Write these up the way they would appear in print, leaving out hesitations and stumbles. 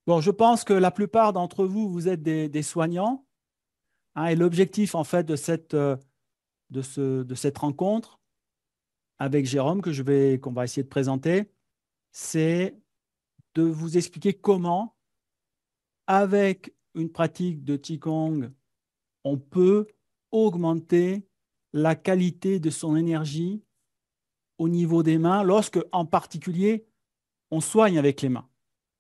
Bon, je pense que la plupart d'entre vous, vous êtes des soignants, hein, et l'objectif, en fait, de cette rencontre avec Jérôme, qu'on va essayer de présenter, c'est de vous expliquer comment, avec une pratique de Qigong, on peut augmenter la qualité de son énergie au niveau des mains, lorsque, en particulier, on soigne avec les mains.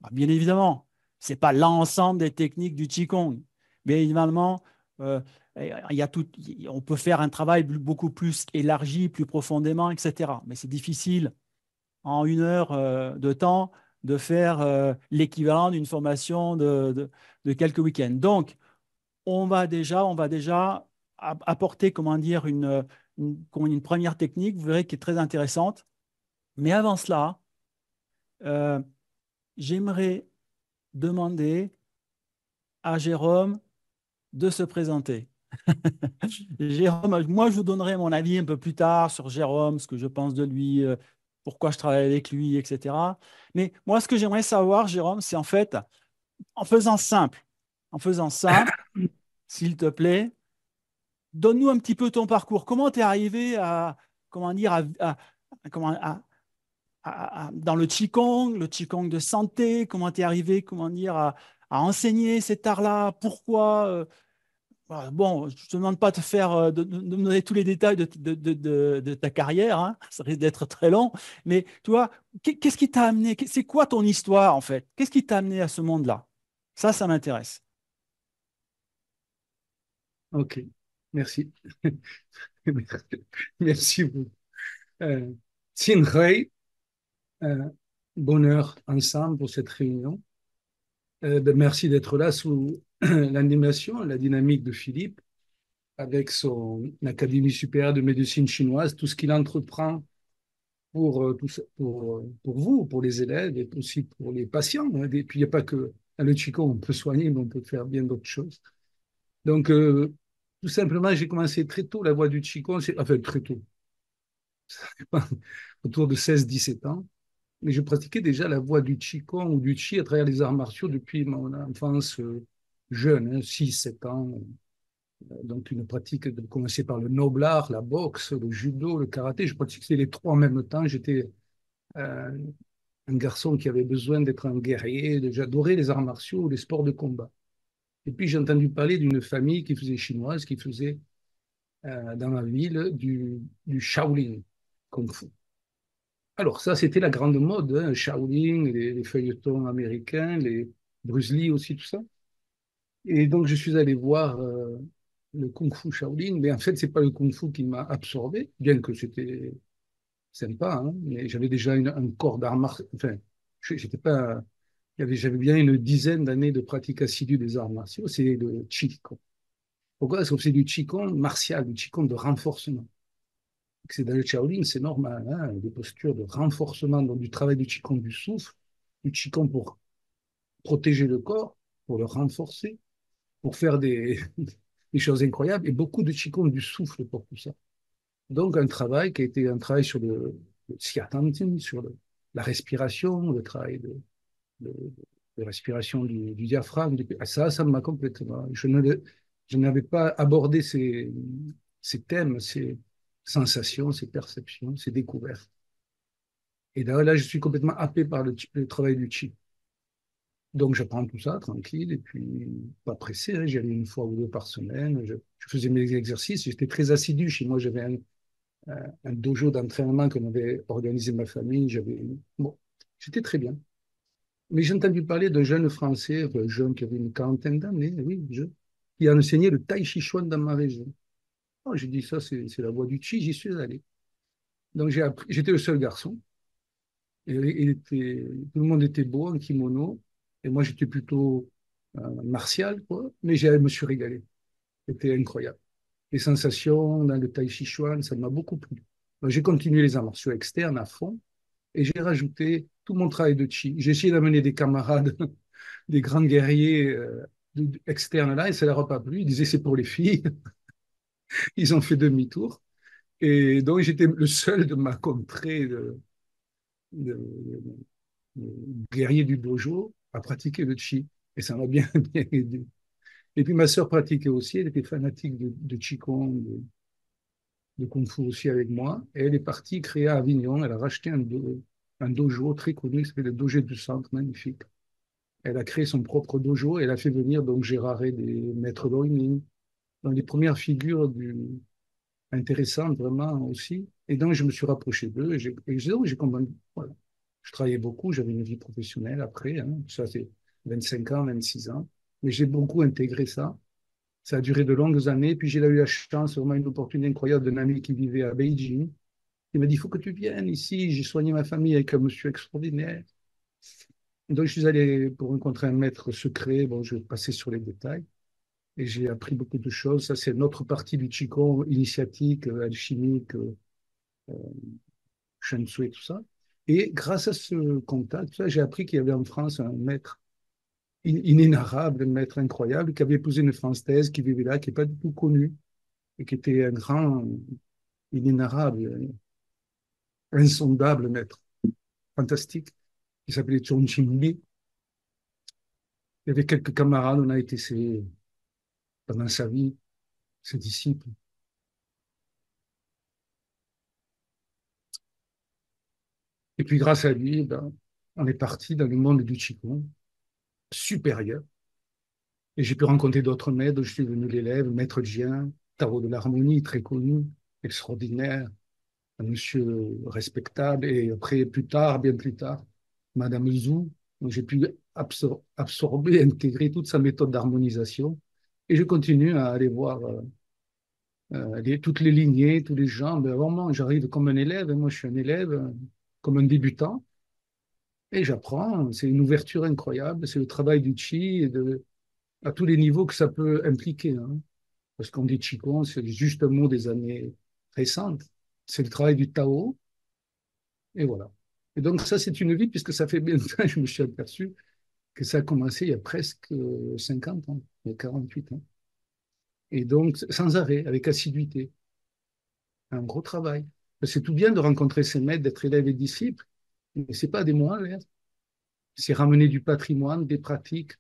Bah, bien évidemment, ce n'est pas l'ensemble des techniques du Qigong. Bien évidemment, euh, il y a tout, on peut faire un travail beaucoup plus élargi, plus profondément, etc. Mais c'est difficile en 1 heure de temps de faire l'équivalent d'une formation de quelques week-ends. Donc, on va déjà apporter, comment dire, une première technique, vous verrez, qui est très intéressante. Mais avant cela, euh, j'aimerais demander à Jérôme de se présenter. Jérôme, moi, je vous donnerai mon avis un peu plus tard sur Jérôme, ce que je pense de lui, pourquoi je travaille avec lui, etc. Mais moi, ce que j'aimerais savoir, Jérôme, c'est en fait, en faisant simple, en faisant simple, s'il te plaît, donne-nous un petit peu ton parcours. Comment tu es arrivé à, comment dire, comment, dans le Qigong de santé, comment tu es arrivé, comment dire, à enseigner cet art-là, pourquoi voilà. Bon, je ne te demande pas de faire, de me donner tous les détails de ta carrière, hein. Ça risque d'être très long, mais tu vois, qu'est-ce qui t'a amené, c'est quoi ton histoire en fait? Qu'est-ce qui t'a amené à ce monde-là? Ça m'intéresse. Ok, merci. Merci beaucoup. Euh, Xin Hui, euh, bonheur ensemble pour cette réunion. Merci d'être là sous l'animation, la dynamique de Philippe, avec son Académie supérieure de médecine chinoise, tout ce qu'il entreprend pour vous, pour les élèves et aussi pour les patients, hein. Et puis, il n'y a pas que dans le Qigong, on peut soigner, mais on peut faire bien d'autres choses. Donc, tout simplement, j'ai commencé très tôt la voie du Qigong, enfin très tôt, autour de 16 17 ans. Mais je pratiquais déjà la voie du Qigong ou du Qi à travers les arts martiaux depuis mon enfance jeune, hein, 6 7 ans. Donc une pratique de commencer par le noble art, la boxe, le judo, le karaté. Je pratiquais les trois en même temps. J'étais euh, un garçon qui avait besoin d'être un guerrier. J'adorais les arts martiaux, les sports de combat. Et puis j'ai entendu parler d'une famille qui faisait chinoise, qui faisait dans ma ville du Shaolin Kung Fu. Alors ça, c'était la grande mode, hein, Shaolin, les feuilletons américains, les Bruce Lee aussi, tout ça. Et donc je suis allé voir le Kung Fu Shaolin, mais en fait, c'est pas le Kung Fu qui m'a absorbé, bien que c'était sympa, hein, mais j'avais déjà un corps d'art martial. Enfin, j'étais pas, j'avais bien une dizaine d'années de pratique assidue des arts martiaux. C'est le Qigong. Pourquoi? Parce que c'est du Qigong martial, du Qigong de renforcement. C'est dans le Shaolin, c'est normal, hein, des postures de renforcement, donc du travail du Qigong du souffle, du Qigong pour protéger le corps, pour le renforcer, pour faire des choses incroyables, et beaucoup de Qigong du souffle pour tout ça. Donc un travail qui a été un travail sur le Xiatantin, sur la respiration, le travail de, de respiration du diaphragme. Ça m'a complètement. Je n'avais pas abordé ces thèmes, ces sensations, ces perceptions, ces découvertes. Et là, je suis complètement happé par le travail du chi. Donc, j'apprends tout ça tranquille et puis pas pressé, hein. J'y allais 1 fois ou 2 par semaine. Je faisais mes exercices. J'étais très assidu. Chez moi, j'avais un dojo d'entraînement qu'on avait organisé ma famille. Bon, j'étais très bien. Mais j'ai entendu parler d'un jeune Français, enfin, jeune qui avait une quarantaine d'années, oui, jeune, qui a enseigné le Tai Chi Chuan dans ma région. Oh, j'ai dit ça, c'est la voie du Chi, j'y suis allé. Donc j'ai appris, j'étais le seul garçon. Tout le monde était beau en kimono. Et moi, j'étais plutôt martial, quoi. Mais je me suis régalé. C'était incroyable. Les sensations dans le Tai Chi Chuan, ça m'a beaucoup plu. Donc, j'ai continué les arts martiaux externes à fond. Et j'ai rajouté tout mon travail de Chi. J'ai essayé d'amener des camarades, des grands guerriers externes là, et ça leur a pas plu. Ils disaient c'est pour les filles. Ils ont fait demi-tour. Et donc, j'étais le seul de ma contrée de guerrier du dojo. à pratiquer le chi. Et ça m'a bien, bien aidé. Et puis ma sœur pratiquait aussi, elle était fanatique de Qigong, de Kung Fu aussi avec moi. Et elle est partie créer à Avignon, elle a racheté un dojo très connu, qui s'appelle le Dojo du Centre, magnifique. Elle a créé son propre dojo et elle a fait venir donc Gérard et des maîtres d'Origny, dans les premières figures intéressantes vraiment aussi. Et donc je me suis rapproché d'eux donc, j'ai compris, voilà. Je travaillais beaucoup, j'avais une vie professionnelle après, hein. Ça c'est 25 ans, 26 ans. Mais j'ai beaucoup intégré ça. Ça a duré de longues années. Puis j'ai eu la chance, vraiment une opportunité incroyable d'un ami qui vivait à Beijing. Il m'a dit, il faut que tu viennes ici. J'ai soigné ma famille avec un monsieur extraordinaire. Donc je suis allé pour rencontrer un maître secret. Bon, je vais passer sur les détails. Et j'ai appris beaucoup de choses. Ça, c'est notre partie du Qigong, initiatique, alchimique, Shen Tzu et tout ça. Et grâce à ce contact, ça, j'ai appris qu'il y avait en France un maître inénarrable, un maître incroyable, qui avait épousé une Française qui vivait là, qui n'est pas du tout connue, et qui était un grand, inénarrable, insondable maître, fantastique, qui s'appelait Chong Ching-li. Il y avait quelques camarades, on a été pendant sa vie, ses disciples. Et puis grâce à lui, ben, on est parti dans le monde du Qigong supérieur. Et j'ai pu rencontrer d'autres maîtres. Je suis devenu l'élève, maître Jien, Tao de l'harmonie, très connu, extraordinaire, un monsieur respectable. Et après, plus tard, bien plus tard, Madame Zhu, donc j'ai pu absorber, intégrer toute sa méthode d'harmonisation. Et je continue à aller voir toutes les lignées, tous les gens. Ben, vraiment, j'arrive comme un élève. Moi, je suis un élève, comme un débutant. Et j'apprends. C'est une ouverture incroyable. C'est le travail du chi à tous les niveaux que ça peut impliquer, hein. Parce qu'on dit Qigong, c'est juste un mot des années récentes. C'est le travail du Tao. Et voilà. Et donc, ça, c'est une vie, puisque ça fait bien longtemps, je me suis aperçu que ça a commencé il y a presque 50 ans, il y a 48 ans. Et donc, sans arrêt, avec assiduité. Un gros travail. C'est tout bien de rencontrer ses maîtres, d'être élève et disciple, mais c'est pas des mots en l'air. C'est ramener du patrimoine, des pratiques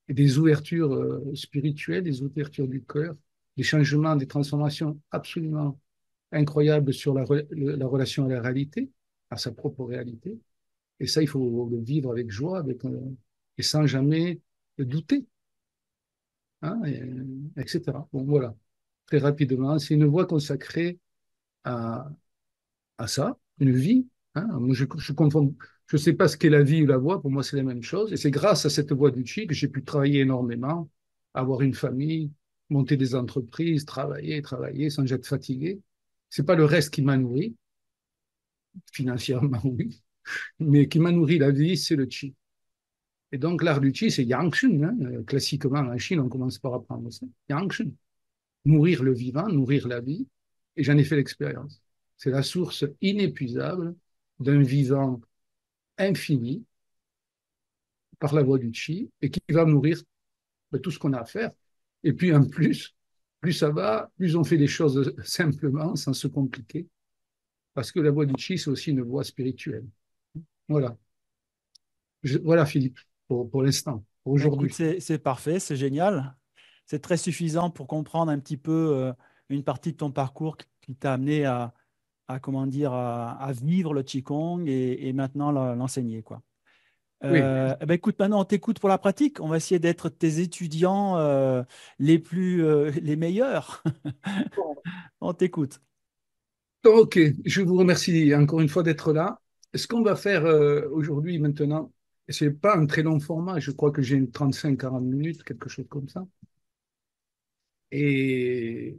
et des ouvertures spirituelles, des ouvertures du cœur, des changements, des transformations absolument incroyables sur la relation à la réalité, à sa propre réalité. Et ça, il faut le vivre avec joie, et sans jamais le douter, hein, etc. Bon, voilà, très rapidement, c'est une voie consacrée à, à ça, une vie. Hein. Moi, je confonds, je sais pas ce qu'est la vie ou la voie, pour moi, c'est la même chose. Et c'est grâce à cette voie du chi que j'ai pu travailler énormément, avoir une famille, monter des entreprises, travailler sans être fatigué. C'est pas le reste qui m'a nourri, financièrement, oui, mais qui m'a nourri la vie, c'est le chi. Et donc, l'art du chi, c'est Yang-Shen, hein. Classiquement, en Chine, on commence par apprendre ça. Yang-Shen. Nourrir le vivant, nourrir la vie. Et j'en ai fait l'expérience. C'est la source inépuisable d'un vivant infini par la voie du chi et qui va nourrir tout ce qu'on a à faire. Et puis, en plus ça va, plus on fait les choses simplement, sans se compliquer. Parce que la voie du chi, c'est aussi une voie spirituelle. Voilà. Voilà, Philippe, pour l'instant, pour Ben, écoute, aujourd'hui. c'est parfait, c'est génial. C'est très suffisant pour comprendre un petit peu une partie de ton parcours qui t'a amené comment dire, à vivre le Qigong et maintenant l'enseigner, quoi. Oui. Eh ben, écoute, maintenant on t'écoute pour la pratique. On va essayer d'être tes étudiants les meilleurs. On t'écoute. Ok, je vous remercie encore une fois d'être là. Ce qu'on va faire aujourd'hui, maintenant, c'est pas un très long format, je crois que j'ai une 35-40 minutes, quelque chose comme ça. Et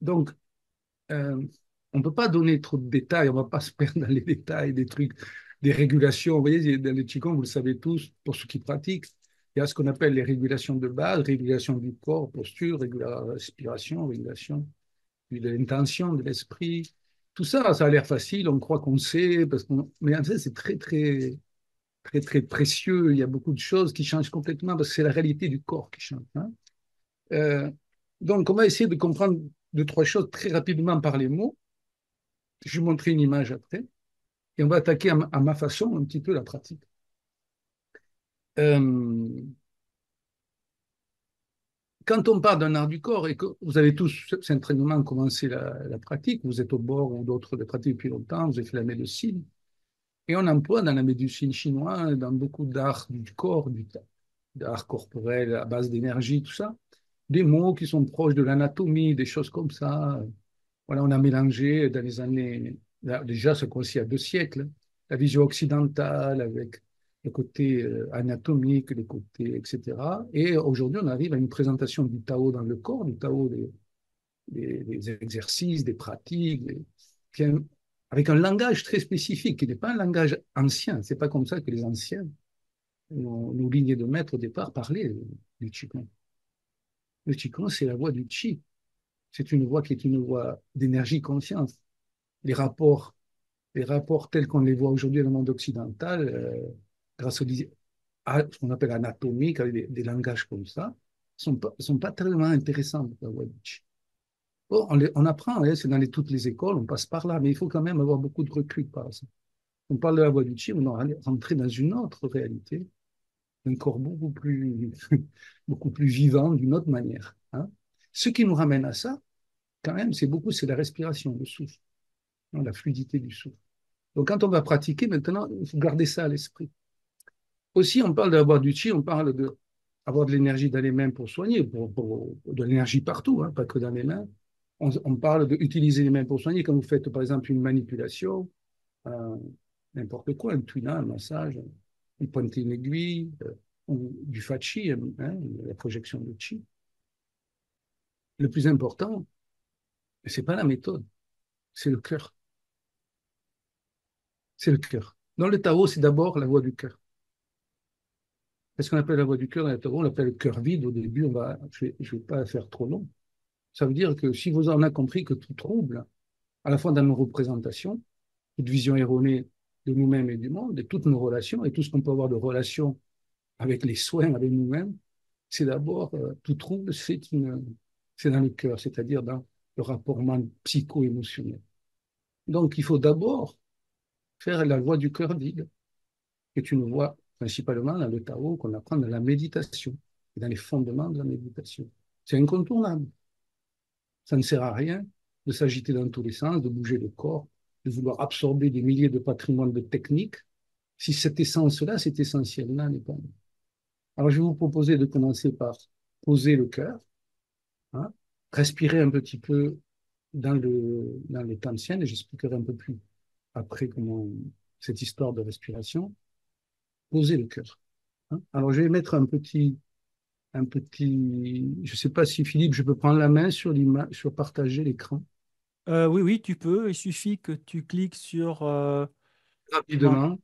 donc, euh, on ne peut pas donner trop de détails, on ne va pas se perdre dans les détails des trucs, des régulations. Vous voyez, dans le Qigong, vous le savez tous, pour ceux qui pratiquent, il y a ce qu'on appelle les régulations de base, régulation du corps, posture, régulation, respiration, régulation de l'intention, de l'esprit. Tout ça, ça a l'air facile, on croit qu'on sait, mais en fait, c'est très, très, très, très précieux. Il y a beaucoup de choses qui changent complètement parce que c'est la réalité du corps qui change, hein. Euh, donc, on va essayer de comprendre deux, trois choses très rapidement par les mots. Je vais vous montrer une image après et on va attaquer à ma façon un petit peu la pratique. Euh, Quand on parle d'un art du corps et que vous avez tous certainement commencé la pratique, vous êtes au bord ou d'autres de pratiquer depuis longtemps, vous avez fait la médecine, et on emploie dans la médecine chinoise, dans beaucoup d'art du corps, d'art corporel à base d'énergie, tout ça, des mots qui sont proches de l'anatomie, des choses comme ça. Voilà, on a mélangé dans les années, là, déjà ce qu'on-ci il y a 2 siècles, la vision occidentale avec le côté anatomique, le côté, etc. Et aujourd'hui, on arrive à une présentation du Tao dans le corps, du Tao des exercices, des pratiques, avec un langage très spécifique, qui n'est pas un langage ancien. C'est pas comme ça que les anciens, nos lignes de maître au départ, parlaient du Qigong. Le Qigong, c'est la voie du Qi. C'est une voie qui est une voie d'énergie conscience. Les rapports les rapports tels qu'on les voit aujourd'hui dans le monde occidental, grâce à ce qu'on appelle anatomique, avec des langages comme ça, sont pas tellement intéressants pour la Wadj. Bon, on apprend, hein, c'est toutes les écoles, on passe par là, mais il faut quand même avoir beaucoup de recul par ça. On parle de la voie du Qi, on est rentré dans une autre réalité, un corps beaucoup plus, beaucoup plus vivant, d'une autre manière. Hein. Ce qui nous ramène à ça, quand même, c'est la respiration, le souffle, hein, la fluidité du souffle. Donc, quand on va pratiquer, maintenant, il faut garder ça à l'esprit. Aussi, on parle d'avoir du chi, on parle d'avoir de l'énergie dans les mains pour soigner, de l'énergie partout, hein, pas que dans les mains. On parle d'utiliser les mains pour soigner quand vous faites, par exemple, une manipulation, euh, n'importe quoi, un tuina, un massage, une pointe une aiguille, ou du fachi, hein, la projection de chi. Le plus important, c'est pas la méthode, c'est le cœur. C'est le cœur. Dans le Tao, c'est d'abord la voie du cœur. Qu'est-ce qu'on appelle la voie du cœur dans le Tao? On l'appelle le cœur vide au début. Je vais pas faire trop long. Ça veut dire que si vous en avez compris que tout trouble, à la fois dans nos représentations, toute vision erronée de nous-mêmes et du monde, et toutes nos relations, et tout ce qu'on peut avoir de relations avec les soins, avec nous-mêmes, c'est d'abord, tout trouble, c'est dans le cœur, c'est-à-dire dans le rapport psycho-émotionnel. Donc, il faut d'abord faire la voie du cœur vide, qui est une voie principalement dans le Tao qu'on apprend dans la méditation, et dans les fondements de la méditation. C'est incontournable. Ça ne sert à rien de s'agiter dans tous les sens, de bouger le corps, de vouloir absorber des milliers de patrimoines de techniques, si cette essence-là, cette essentielle-là n'est pas là. Alors, je vais vous proposer de commencer par poser le cœur, hein, respirer un petit peu dans le temps sien, et j'expliquerai un peu plus après comment cette histoire de respiration, poser le cœur. Hein. Alors, je vais mettre je ne sais pas si Philippe, je peux prendre la main sur l'image, sur partager l'écran Oui, oui, tu peux. Il suffit que tu cliques sur, rapidement,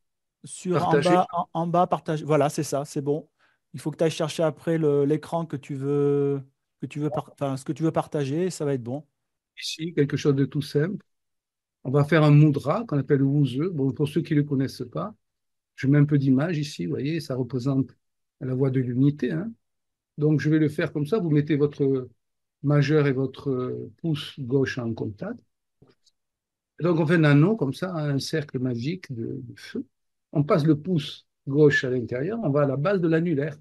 sur partager en bas, partage. Voilà, c'est ça, c'est bon. Il faut que tu ailles chercher après l'écran enfin, ce que tu veux partager, et ça va être bon. ici quelque chose de tout simple. On va faire un mudra qu'on appelle le wuze. Bon, pour ceux qui ne le connaissent pas, je mets un peu d'image ici, vous voyez, ça représente la voie de l'unité. Hein. Donc, je vais le faire comme ça. Vous mettez votre majeur et votre pouce gauche en contact. Donc, on fait un anneau comme ça, un cercle magique de feu. On passe le pouce gauche à l'intérieur, on va à la base de l'annulaire.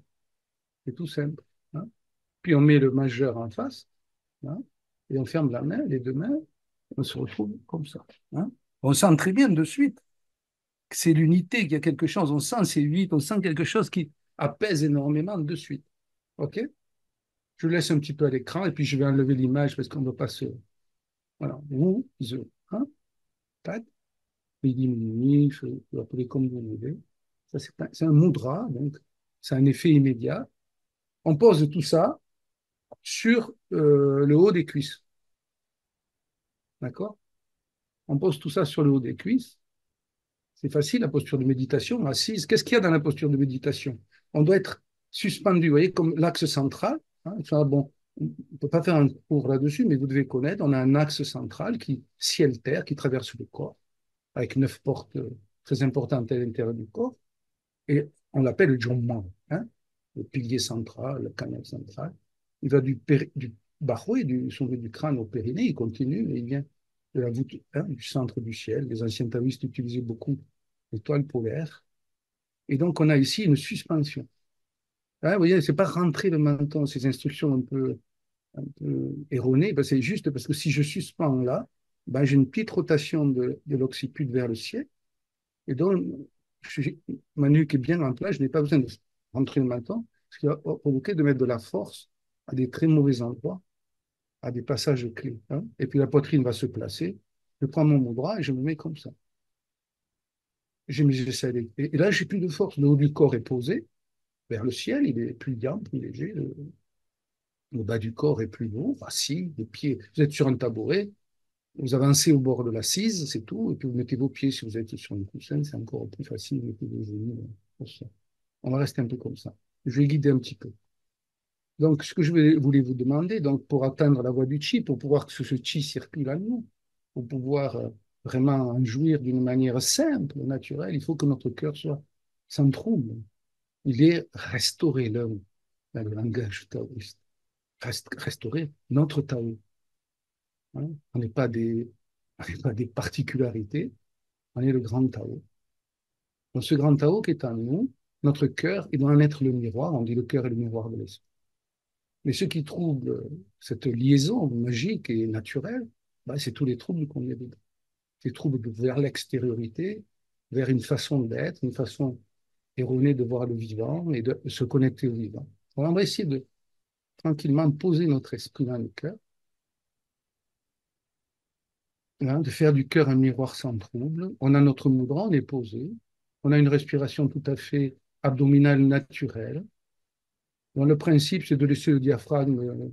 C'est tout simple. Hein. Puis, on met le majeur en face. Hein, et on ferme la main, les deux mains. On se retrouve comme ça. Hein. On sent très bien de suite que c'est l'unité, qu'il y a quelque chose. On sent ces huit, on sent quelque chose qui apaise énormément de suite. OK? Je laisse un petit peu à l'écran et puis je vais enlever l'image parce qu'on ne va pas se. Voilà. Vous, hein, tac, midi, minuit, je peux l'appeler comme vous voulez. Ça, c'est un mudra, donc c'est un effet immédiat. On pose tout ça sur le haut des cuisses. D'accord? On pose tout ça sur le haut des cuisses. C'est facile, la posture de méditation, assise. Qu'est-ce qu'il y a dans la posture de méditation? On doit être suspendu, vous voyez, comme l'axe central. Hein, ça, bon, on ne peut pas faire un cours là-dessus, mais vous devez connaître, on a un axe central qui, ciel-terre, qui traverse le corps, avec 9 portes très importantes à l'intérieur du corps, et on l'appelle le Jomman, hein, le pilier central, le canal central. Il va du Bahoui, du sommet du crâne au périnée, il continue, et il vient de la voûte, hein, du centre du ciel. Les anciens taoïstes utilisaient beaucoup l'étoile polaire. Et donc, on a ici une suspension. Hein, vous voyez, c'est pas rentrer le menton, ces instructions un peu erronées, ben, c'est juste parce que si je suspends là, ben, j'ai une petite rotation de l'occiput vers le ciel, et donc ma nuque est bien en place, je n'ai pas besoin de rentrer le menton, ce qui va provoquer de mettre de la force à des très mauvais endroits, à des passages clés. Hein. Et puis la poitrine va se placer, je prends mon bras et je me mets comme ça. J'ai mes aisselles, et là, j'ai plus de force. Le haut du corps est posé vers le ciel, il est plus liant, plus léger. Le bas du corps est plus haut, assis, les pieds. Vous êtes sur un tabouret, vous avancez au bord de l'assise, c'est tout, et puis vous mettez vos pieds, si vous êtes sur une coussin, c'est encore plus facile, vous mettez vos genoux. Pour ça. On va rester un peu comme ça. Je vais guider un petit peu. Donc, ce que voulais vous demander, donc, pour atteindre la voie du chi, pour pouvoir que ce chi circule à nous, pour pouvoir vraiment en jouir d'une manière simple, naturelle, il faut que notre cœur soit sans trouble. Il est restauré, là, dans le langage taoïste. Restaurer notre Tao. Hein. On n'est pas des particularités, on est le grand Tao. Dans ce grand Tao qui est en nous, notre cœur, il doit en être le miroir. On dit le cœur est le miroir de l'esprit. Mais ce qui trouble cette liaison magique et naturelle, ben, c'est tous les troubles qu'on y a dedans. Les troubles vers l'extériorité, vers une façon d'être, une façon erronée de voir le vivant et de se connecter au vivant. On va essayer de tranquillement poser notre esprit dans le cœur, hein, de faire du cœur un miroir sans trouble. On a notre mudra, on est posé. On a une respiration tout à fait abdominale naturelle. Donc, le principe, c'est de laisser le diaphragme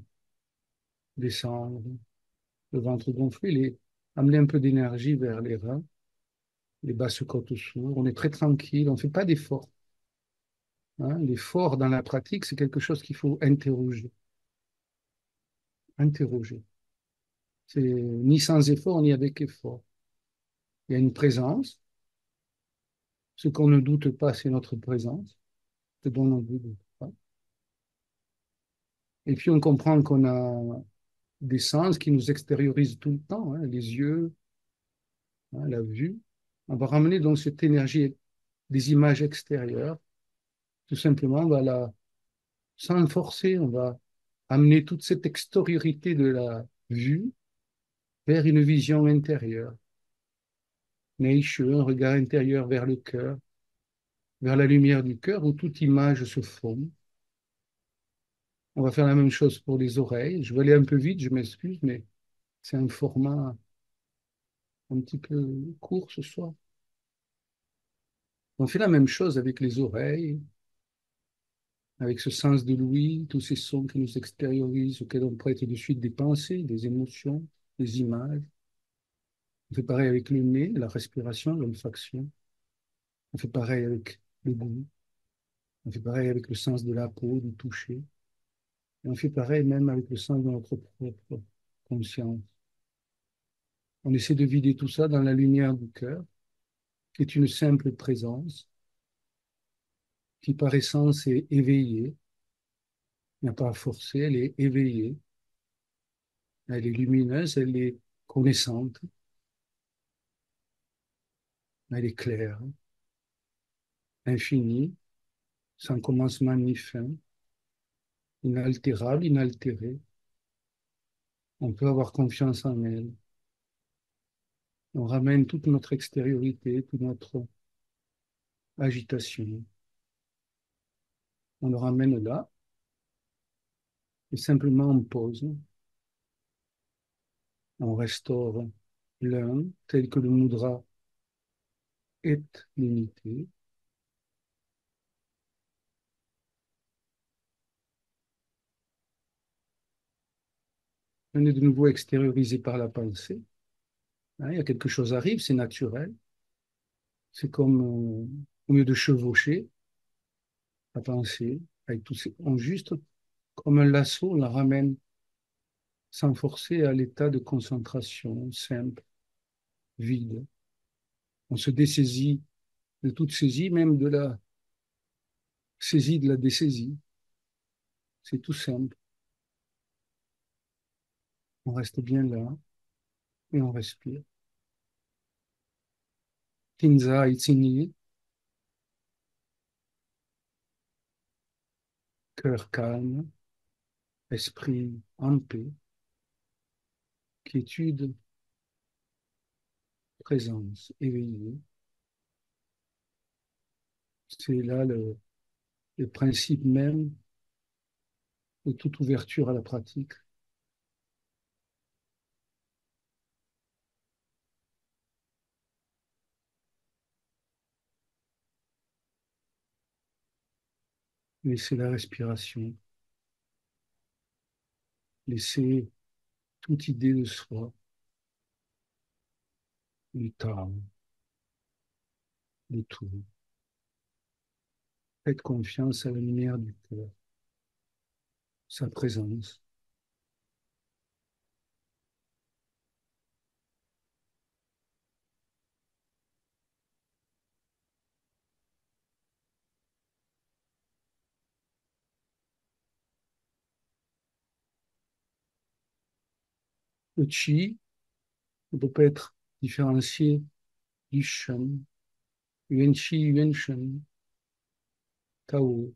descendre, le ventre gonflé, amener un peu d'énergie vers les reins, les basses côtes sourdes. On est très tranquille, on ne fait pas d'effort. Hein. L'effort dans la pratique, c'est quelque chose qu'il faut interroger. Interroger. C'est ni sans effort, ni avec effort. Il y a une présence. Ce qu'on ne doute pas, c'est notre présence. Ce dont on ne doute pas. Et puis on comprend qu'on a des sens qui nous extériorisent tout le temps, hein, les yeux, hein, la vue. On va ramener donc cette énergie des images extérieures, tout simplement, sans forcer, on va amener toute cette extériorité de la vue vers une vision intérieure. Neishu, un regard intérieur vers le cœur, vers la lumière du cœur où toute image se forme. On va faire la même chose pour les oreilles. Je vais aller un peu vite, je m'excuse, mais c'est un format un petit peu court ce soir. On fait la même chose avec les oreilles, avec ce sens de l'ouïe, tous ces sons qui nous extériorisent, auxquels on prête de suite des pensées, des émotions, des images. On fait pareil avec le nez, la respiration, l'olfaction. On fait pareil avec le goût. On fait pareil avec le sens de la peau, du toucher. Et on fait pareil même avec le sens de notre propre conscience. On essaie de vider tout ça dans la lumière du cœur, qui est une simple présence, qui par essence est éveillée. Il n'y a pas à forcer, elle est éveillée. Elle est lumineuse, elle est connaissante, elle est claire, infinie, sans commencement ni fin, inaltérable, inaltérée. On peut avoir confiance en elle. On ramène toute notre extériorité, toute notre agitation. On le ramène là et simplement on pose. On restaure l'un tel que le mudra est limité. On est de nouveau extériorisé par la pensée. Hein, il y a quelque chose arrive, c'est naturel. C'est comme au lieu de chevaucher la pensée, avec tous ces, on juste, comme un lasso, on la ramène sans forcer à l'état de concentration simple, vide. On se dessaisit de toute saisie, même de la saisie de la dessaisie. C'est tout simple. On reste bien là et on respire. Kinza Itzini, cœur calme, esprit en paix, quiétude, présence éveillée. C'est là le principe même de toute ouverture à la pratique. Laisser la respiration, laisser toute idée de soi, du temps, de tout. Faites confiance à la lumière du cœur, sa présence. Le chi ne peut pas être différencié du shen. Yuan chi, yuan shen, Tao,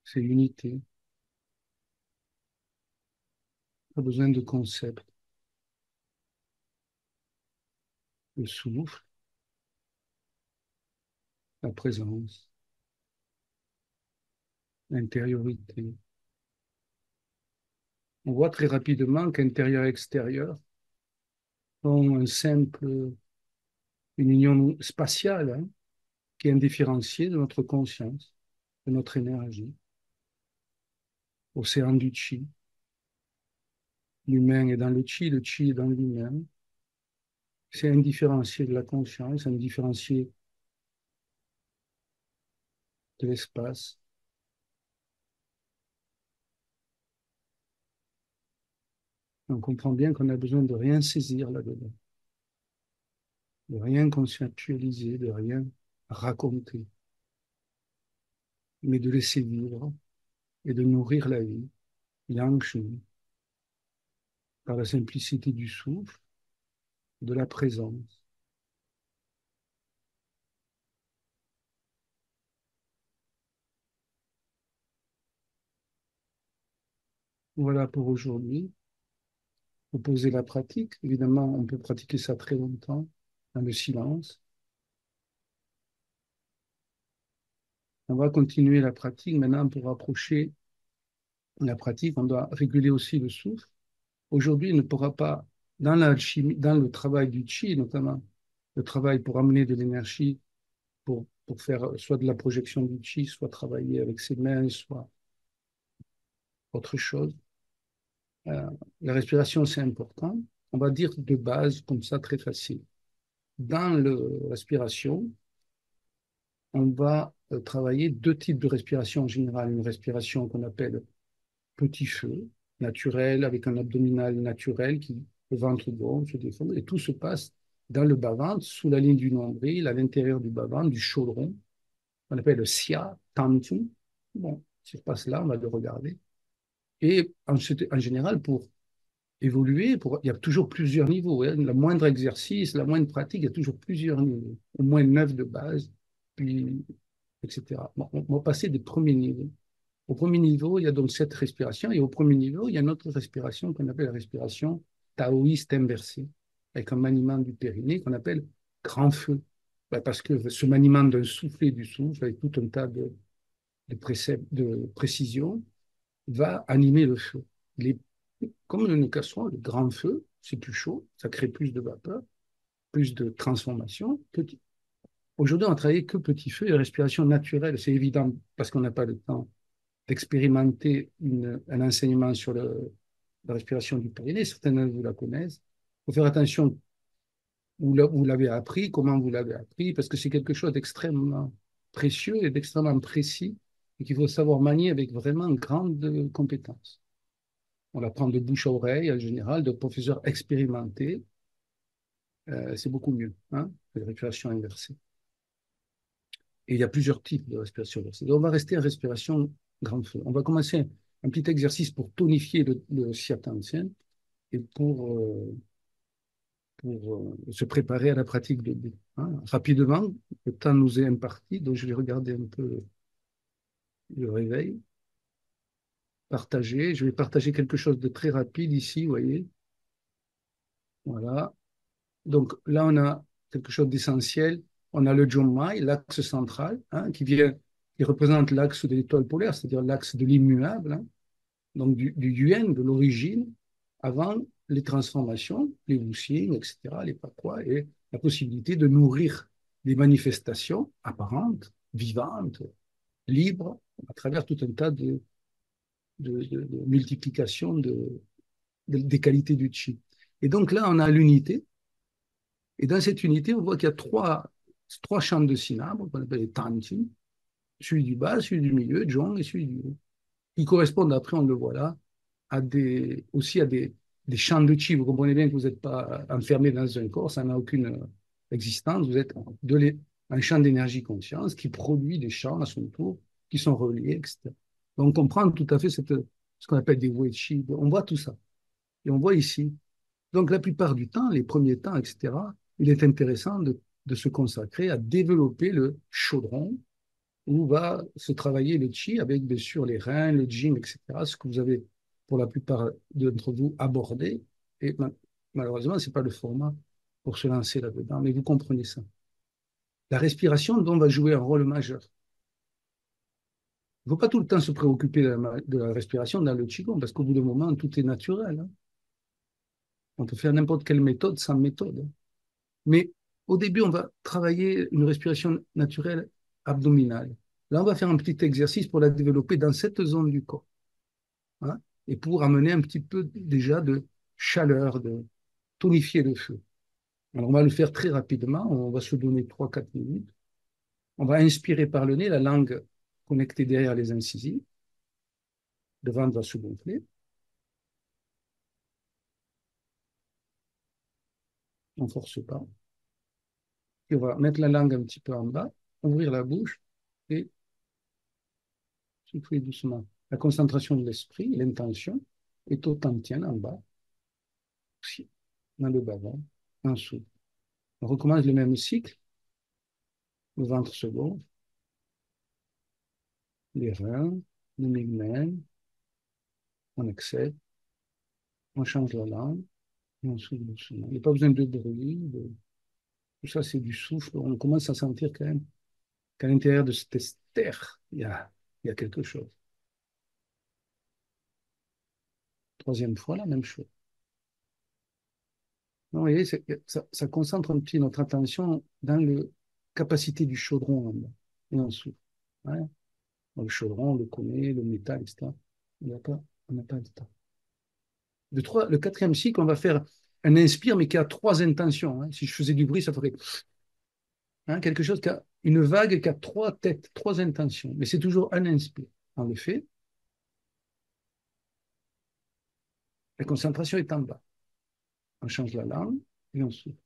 c'est l'unité. Pas besoin de concept. Le souffle, la présence, l'intériorité. On voit très rapidement qu'intérieur et extérieur sont une union spatiale, hein, qui est indifférenciée de notre conscience, de notre énergie. Océan du chi. L'humain est dans le chi est dans l'humain. C'est indifférencié de la conscience, indifférencié de l'espace. On comprend bien qu'on a besoin de rien saisir là-dedans, de rien conceptualiser, de rien raconter, mais de laisser vivre et de nourrir la vie, yang shen, par la simplicité du souffle, de la présence. Voilà pour aujourd'hui. Proposer la pratique. Évidemment, on peut pratiquer ça très longtemps dans le silence. On va continuer la pratique. Maintenant, pour approcher la pratique, on doit réguler aussi le souffle. Aujourd'hui, il ne pourra pas, dans l'alchimie, dans le travail du chi, notamment, le travail pour amener de l'énergie, pour faire soit de la projection du chi, soit travailler avec ses mains, soit autre chose. Euh, la respiration, c'est important. On va dire de base, comme ça, très facile. Dans la respiration, on va travailler deux types de respiration en général. Une respiration qu'on appelle petit feu, naturel, avec un abdominal naturel, qui le ventre gonfle, se défend, et tout se passe dans le bas-ventre, sous la ligne du nombril, à l'intérieur du bas-ventre, du chaudron, on appelle le xia, tantu. Bon, ça se passe là, on va le regarder. Et en général, pour évoluer, il y a toujours plusieurs niveaux, hein. Le moindre exercice, la moindre pratique, il y a toujours plusieurs niveaux, au moins 9 de base, puis etc. Bon, on va passer des premiers niveaux. Au premier niveau, il y a donc cette respiration, et au premier niveau, il y a une autre respiration qu'on appelle la respiration taoïste inversée, avec un maniement du périnée qu'on appelle grand feu. Ben, parce que ce maniement d'un soufflet du souffle, avec tout un tas de précisions, va animer le feu. Les, comme une casserole, le grand feu, c'est plus chaud, ça crée plus de vapeur, plus de transformation. Aujourd'hui, on ne travaille que petit feu et respiration naturelle. C'est évident parce qu'on n'a pas le temps d'expérimenter un enseignement sur la respiration du périnée. Certains de vous la connaissent. Il faut faire attention où vous l'avez appris, comment vous l'avez appris, parce que c'est quelque chose d'extrêmement précieux et d'extrêmement précis et qu'il faut savoir manier avec vraiment grande compétence. On l'apprend de bouche à oreille, en général, de professeurs expérimentés. C'est beaucoup mieux, hein, que la respiration inversée. Et il y a plusieurs types de respiration inversée. Donc, on va rester en respiration grand feu. On va commencer un petit exercice pour tonifier le siatantian et pour se préparer à la pratique de hein. Rapidement, le temps nous est imparti, donc je vais regarder un peu je réveille, partager. Je vais partager quelque chose de très rapide ici, vous voyez. Voilà. Donc là, on a quelque chose d'essentiel. On a le Jomai, l'axe central, hein, qui représente l'axe de l'étoile polaire, c'est-à-dire l'axe de l'immuable, hein, donc du Yuen, de l'origine, avant les transformations, les Wuxing, etc., les Pakwa, et la possibilité de nourrir des manifestations apparentes, vivantes, libres, à travers tout un tas de multiplication des qualités du chi. Et donc là, on a l'unité. Et dans cette unité, on voit qu'il y a trois champs de syllabes, qu'on appelle les tanti, celui du bas, celui du milieu, Zhong, et celui du haut, qui correspondent, après, on le voit là, aussi à des champs de chi. Vous comprenez bien que vous n'êtes pas enfermé dans un corps, ça n'a aucune existence. Vous êtes un champ d'énergie conscience qui produit des champs à son tour, qui sont reliés, etc. Donc, on comprend tout à fait ce qu'on appelle des wei chi. On voit tout ça. Et on voit ici. Donc, la plupart du temps, les premiers temps, etc., il est intéressant de se consacrer à développer le chaudron, où va se travailler le chi avec, bien sûr, les reins, le jing, etc., ce que vous avez, pour la plupart d'entre vous, abordé. Et malheureusement, ce n'est pas le format pour se lancer là-dedans, mais vous comprenez ça. La respiration, donc, va jouer un rôle majeur. Il ne faut pas tout le temps se préoccuper de la respiration dans le qigong, parce qu'au bout d'un moment, tout est naturel, hein. On peut faire n'importe quelle méthode sans méthode. Mais au début, on va travailler une respiration naturelle abdominale. Là, on va faire un petit exercice pour la développer dans cette zone du corps, hein, et pour amener un petit peu déjà de chaleur, de tonifier le feu. Alors, on va le faire très rapidement. On va se donner 3 4 minutes. On va inspirer par le nez, la langue connectée derrière les incisives. Le ventre va se gonfler. On ne force pas. Et on va mettre la langue un petit peu en bas, ouvrir la bouche et souffler doucement. La concentration de l'esprit, l'intention, est autant tienne en bas, aussi, dans le bas-ventre, en dessous. On recommence le même cycle. Le ventre se gonfle, les reins, le migmen, on accepte, on change la langue, et on souffle doucement. Il n'y a pas besoin de bruit. Tout ça, c'est du souffle. On commence à sentir quand même qu'à l'intérieur de cette terre, il y a quelque chose. Troisième fois, la même chose. Vous voyez, ça concentre un petit notre attention dans la capacité du chaudron en bas et en dessous. Ouais. Le chaudron, on le connaît, le métal, etc. On n'a pas de temps. Le quatrième cycle, on va faire un inspire, mais qui a 3 intentions, hein. Si je faisais du bruit, ça ferait, hein, quelque chose qui a une vague qui a 3 têtes, 3 intentions. Mais c'est toujours un inspire. On le fait, la concentration est en bas. On change la langue et on souffle.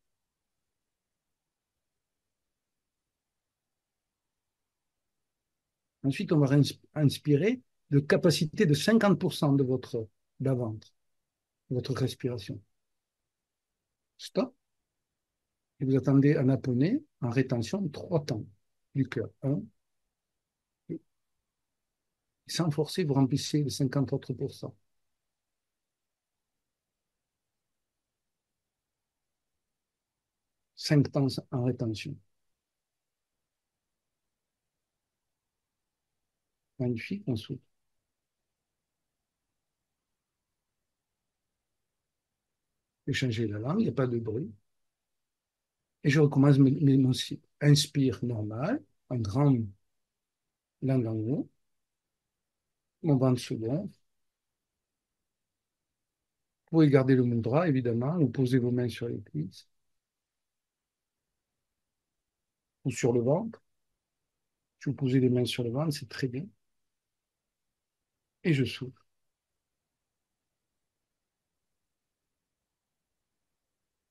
Ensuite, on va inspirer de capacité de 50% de votre bas-ventre, de votre respiration. Stop. Et vous attendez en apnée, en rétention, 3 temps du cœur. Un, deux. Sans forcer, vous remplissez les 50 autres pourcents. 5 temps en rétention. Magnifique, on souffle. Échanger la langue, il n'y a pas de bruit. Et je recommence mon inspire normal, en grande langue en haut. Mon ventre se gonfle. Vous pouvez garder le mudra, évidemment, ou poser vos mains sur les cuisses ou sur le ventre. Si vous posez les mains sur le ventre, c'est très bien. Et je souffle.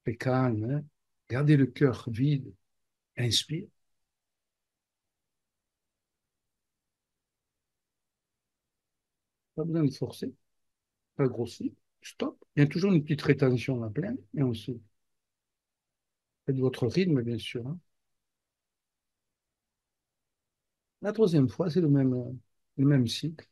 Et calme, hein. Gardez le cœur vide. Inspire. Pas besoin de forcer, pas grossir. Stop. Il y a toujours une petite rétention à plein et on souffle. Faites votre rythme, bien sûr, hein. La troisième fois, c'est le même. le même cycle.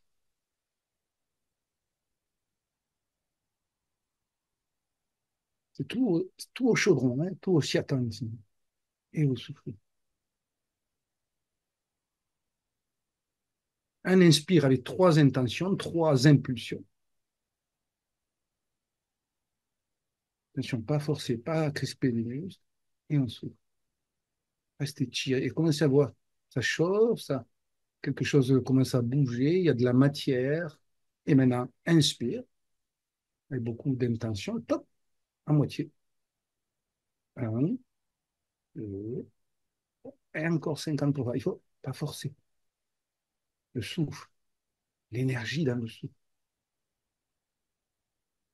C'est tout au chaudron, hein, tout au chiatan ici. Et vous soufflez. On inspire avec trois intentions, trois impulsions. Attention, pas forcé, pas crispé les muscles. Et on souffle. Restez tiré. Et commencez à voir. Ça chauffe, ça, quelque chose commence à bouger, il y a de la matière. Et maintenant, inspire, avec beaucoup d'intention, top, à moitié. Un, deux, et encore 50%. Il faut pas forcer. Le souffle, l'énergie dans le souffle.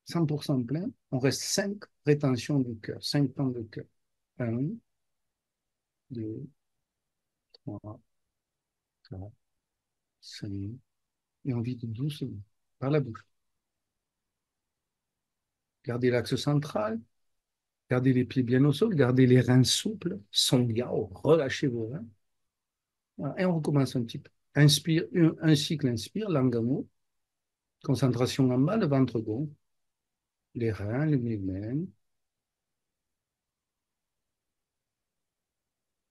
100% plein, on reste 5 rétentions du cœur, 5 temps de cœur. Un, deux, trois, quatre, cinq. Et on vide doucement par la bouche. Gardez l'axe central, gardez les pieds bien au sol, gardez les reins souples, son yao, relâchez vos reins. Voilà. Et on recommence un petit peu. Inspire, un cycle inspire, langue en haut, concentration en bas, le ventre gonfle, les reins, les mains.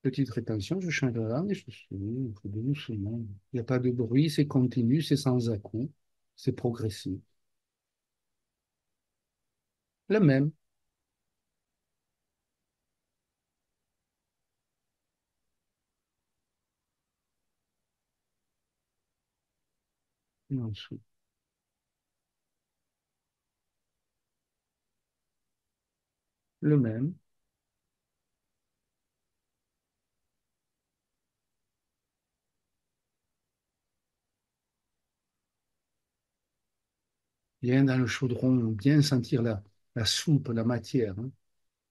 Petite rétention, je change la langue et je suis doucement. Il n'y a pas de bruit, c'est continu, c'est sans à-coup, c'est progressif. Le même. Et en dessous. Le même. Bien dans le chaudron, bien sentir la soupe, la matière. Hein.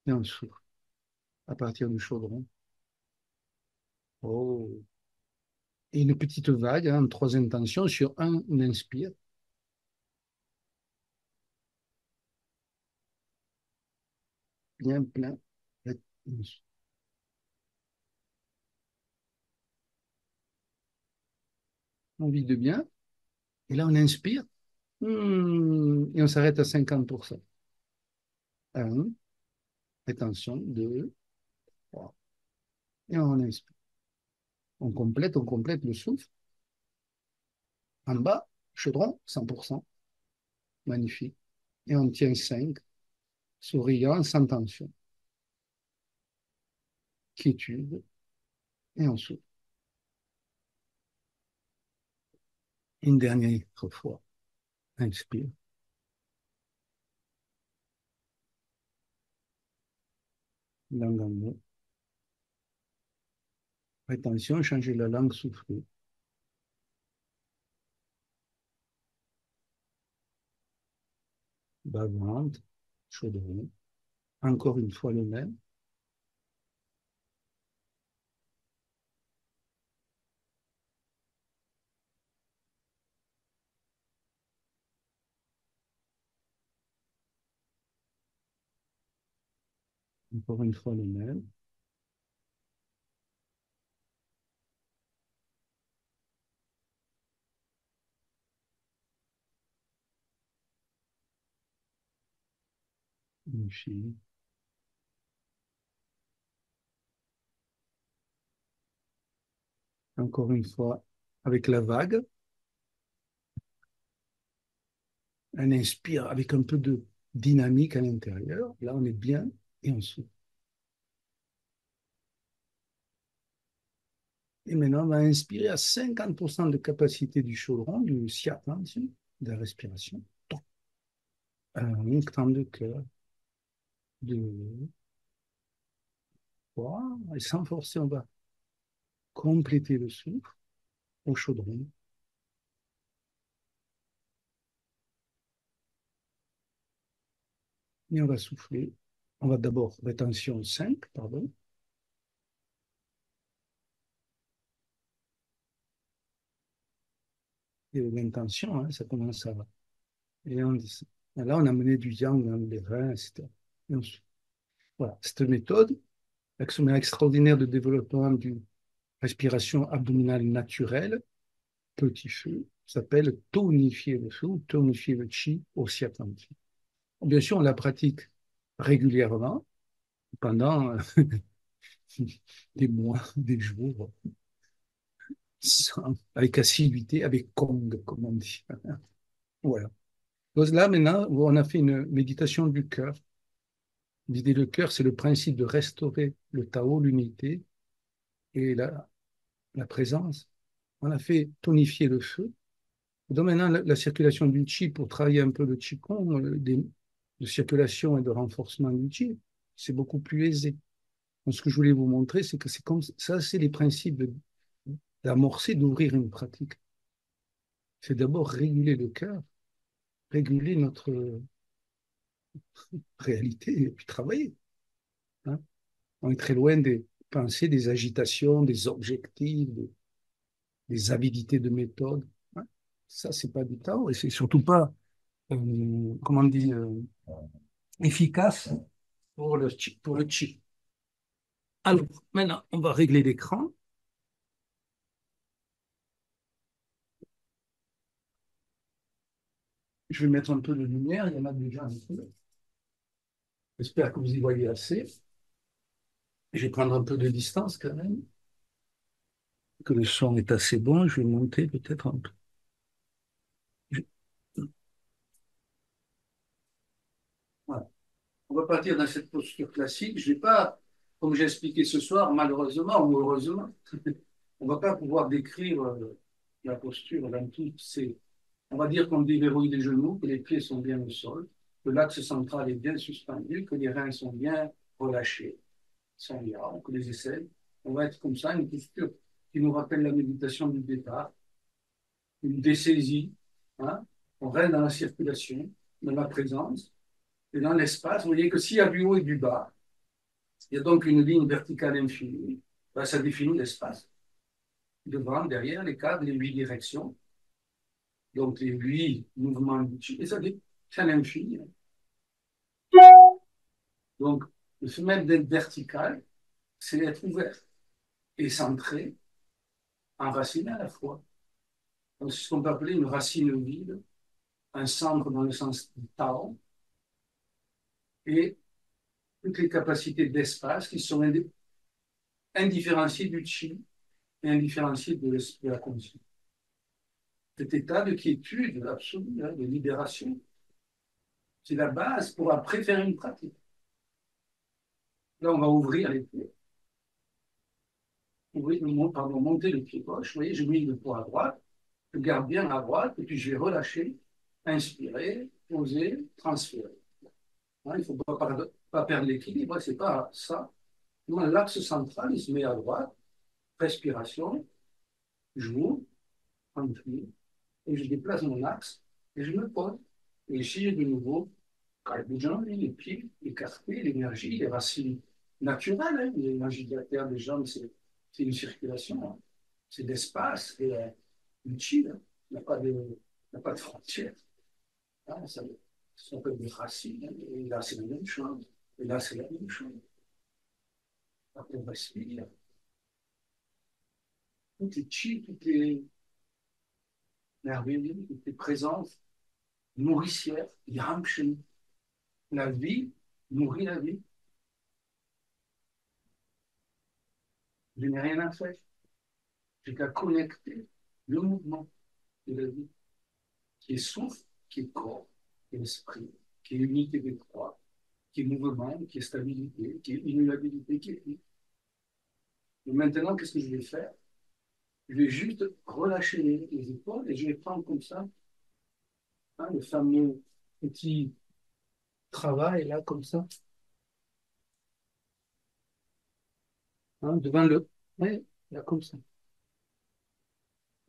Et en dessous, à partir du chaudron. Oh. Et une petite vague, hein, trois intentions sur un, on inspire, bien plein. On vide bien. Et là, on inspire. Et on s'arrête à 50%. Un, rétention, deux, trois. Et on inspire. On complète le souffle. En bas, chaudron, 100%. Magnifique. Et on tient 5, souriant, sans tension. Quiétude. Et on souffle. Une dernière fois. Inspire. Langue en haut. Rétention, changer la langue soufflée. Bas-ventre, chaudron. Encore une fois le même. Encore une fois le même. Une fille. Encore une fois avec la vague. On inspire avec un peu de dynamique à l'intérieur. Là, on est bien et on souffle. Et maintenant, on va inspirer à 50% de capacité du chaudron, du siatman, de la respiration. Un temps de cœur, deux, trois. Et sans forcer, on va compléter le souffle au chaudron. Et on va souffler. On va d'abord, rétention 5, pardon. Et l'intention, hein, ça commence à. Et on dit, et là, on a mené du yang dans les reins, etc. Et voilà, cette méthode, avec son extraordinaire de développement d'une respiration abdominale naturelle, petit feu, s'appelle tonifier le feu ou tonifier le chi aussi attentif. Bien sûr, on la pratique régulièrement pendant des mois, des jours, avec assiduité, avec Kong, comme on dit. Voilà. Donc là, maintenant, on a fait une méditation du cœur. L'idée du cœur, c'est le principe de restaurer le Tao, l'unité et la présence. On a fait tonifier le feu. Donc maintenant, la circulation du chi, pour travailler un peu le qigong, de circulation et de renforcement du chi, c'est beaucoup plus aisé. Donc, ce que je voulais vous montrer, c'est que c'est comme ça, c'est les principes d'amorcer, d'ouvrir une pratique. C'est d'abord réguler le cœur, réguler notre réalité et puis travailler. Hein. On est très loin des pensées, des agitations, des objectifs, des avidités de méthode. Hein. Ça, c'est pas du Tao et c'est surtout pas, comment on dit, efficace pour le chi. Pour le chi. Alors, maintenant, on va régler l'écran. Je vais mettre un peu de lumière, il y en a déjà un peu. J'espère que vous y voyez assez. Je vais prendre un peu de distance quand même, que le son est assez bon. Je vais monter peut-être un peu. Je- Voilà. On va partir dans cette posture classique. Je ne vais pas, comme j'ai expliqué ce soir, malheureusement ou heureusement, on ne va pas pouvoir décrire la posture dans toutes ses. On va dire qu'on déverrouille les genoux, que les pieds sont bien au sol, que l'axe central est bien suspendu, que les reins sont bien relâchés, sans mirage, que les aisselles. On va être comme ça, une posture qui nous rappelle la méditation du départ, une dessaisie. Hein. On reste dans la circulation, dans la présence et dans l'espace. Vous voyez que s'il y a du haut et du bas, il y a donc une ligne verticale infinie. Ben, ça définit l'espace. Devant, derrière, les cadres, les 8 directions. Donc les 8 mouvements du chi. Et ça, c'est à l'infini. Donc, le fait même d'être vertical, c'est être ouvert et centré, enraciné à la fois. Donc, c'est ce qu'on peut appeler une racine vide, un centre dans le sens du Tao, et toutes les capacités d'espace qui sont indifférenciées du chi et indifférenciées de la conscience. Cet état de quiétude absolue, hein, de libération, c'est la base pour après faire une pratique. Là, on va ouvrir les pieds. Pardon, monter le pied gauche. Vous voyez, je mets le poids à droite. Je garde bien à droite et puis je vais relâcher, inspirer, poser, transférer. Hein, il ne faut pas perdre l'équilibre, c'est pas ça. L'axe central, il se met à droite, respiration, j'ouvre, inspire, et je déplace mon axe et je me pose. Et ici, j'ai de nouveau bougeant, les pieds écartés, l'énergie, les racines naturelles. Hein, l'énergie de la terre, des jambes, c'est une circulation. Hein. C'est l'espace et le chi. Hein. Il n'y a pas de frontières. Hein, ça s'appelle des racines. Hein, et là, c'est la même chose. Et là, c'est la même chose. Après, on respire. Tout est chi, tout est merveilleux, tout est présence nourricière, yamchen. La vie nourrit la vie. Je n'ai rien à faire. J'ai qu'à connecter le mouvement de la vie, qui est souffle, qui est corps, qui est esprit, qui est unité des trois, qui est mouvement, qui est stabilité, qui est immuabilité, qui est vie. Et maintenant, qu'est-ce que je vais faire? Je vais juste relâcher les épaules et je vais prendre comme ça hein, le fameux petit travail là, comme ça, hein, devant le. Ouais, là, comme ça.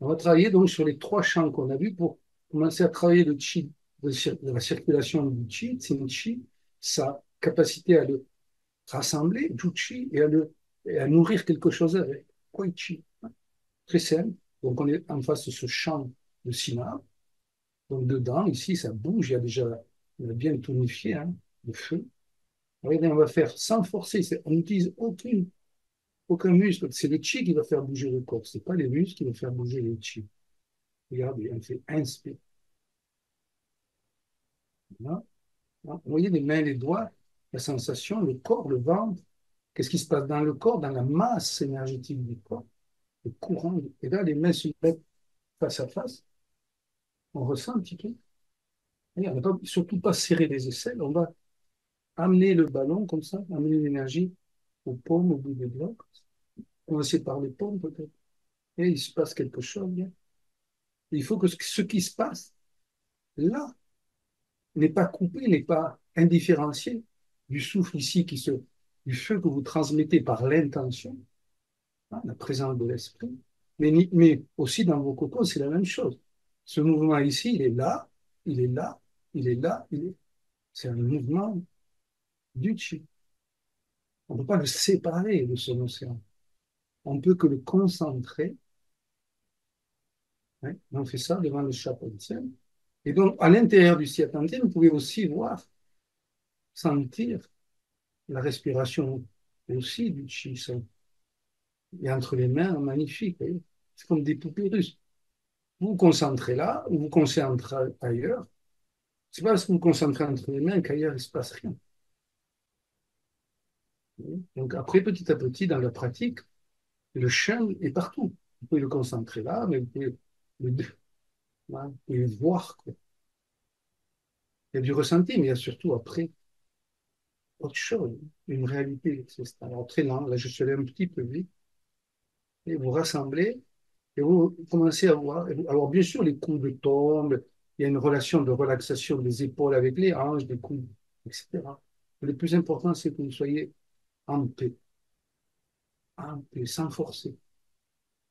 On va travailler donc sur les 3 champs qu'on a vus pour commencer à travailler le chi, de la circulation du chi, tsin chi, sa capacité à le rassembler, du chi, et à nourrir quelque chose avec, koi chi. Très simple. Donc on est en face de ce champ de ciment. Donc dedans, ici, ça bouge, il y a bien tonifié, hein, le feu. Regardez, on va faire sans forcer, on n'utilise aucun muscle. C'est le chi qui va faire bouger le corps, c'est pas les muscles qui vont faire bouger le chi. Regardez, on fait inspire. Voilà. Vous voyez les mains, les doigts, la sensation, le corps, le ventre. Qu'est-ce qui se passe dans le corps, dans la masse énergétique du corps, le courant. Et là, les mains se mettent face à face. On ressent un petit peu. Et on ne va surtout pas serrer les aisselles. On va amener le ballon comme ça, amener l'énergie aux paumes, au bout des doigts. Commencer par les paumes peut-être. Et il se passe quelque chose. Bien. Il faut que ce qui se passe là n'est pas coupé, n'est pas indifférencié du souffle ici, du feu que vous transmettez par l'intention, hein, la présence de l'esprit, mais aussi dans vos cocons, c'est la même chose. Ce mouvement ici, il est là, il est là, il est là, c'est un mouvement du chi. On ne peut pas le séparer de son océan. On ne peut que le concentrer. Hein. On fait ça devant le Shapantien. Et donc, à l'intérieur du Siatantien, vous pouvez aussi voir, sentir la respiration aussi du chi. Et entre les mains, magnifique. Vous voyez. C'est comme des poupées russes. Vous vous concentrez là, ou vous concentrez ailleurs. C'est pas parce que vous vous concentrez entre les mains qu'ailleurs il ne se passe rien. Donc après, petit à petit, dans la pratique, le chien est partout. Vous pouvez le concentrer là, mais le, voilà, vous pouvez le voir, quoi. Il y a du ressenti, mais il y a surtout après autre chose, une réalité. Alors très lent, là je suis allé un petit peu vite, et vous rassemblez, et vous commencez à voir. Alors bien sûr, les coudes tombent, il y a une relation de relaxation des épaules avec les hanches, des coudes, etc. Mais le plus important, c'est que vous soyez en paix, sans forcer.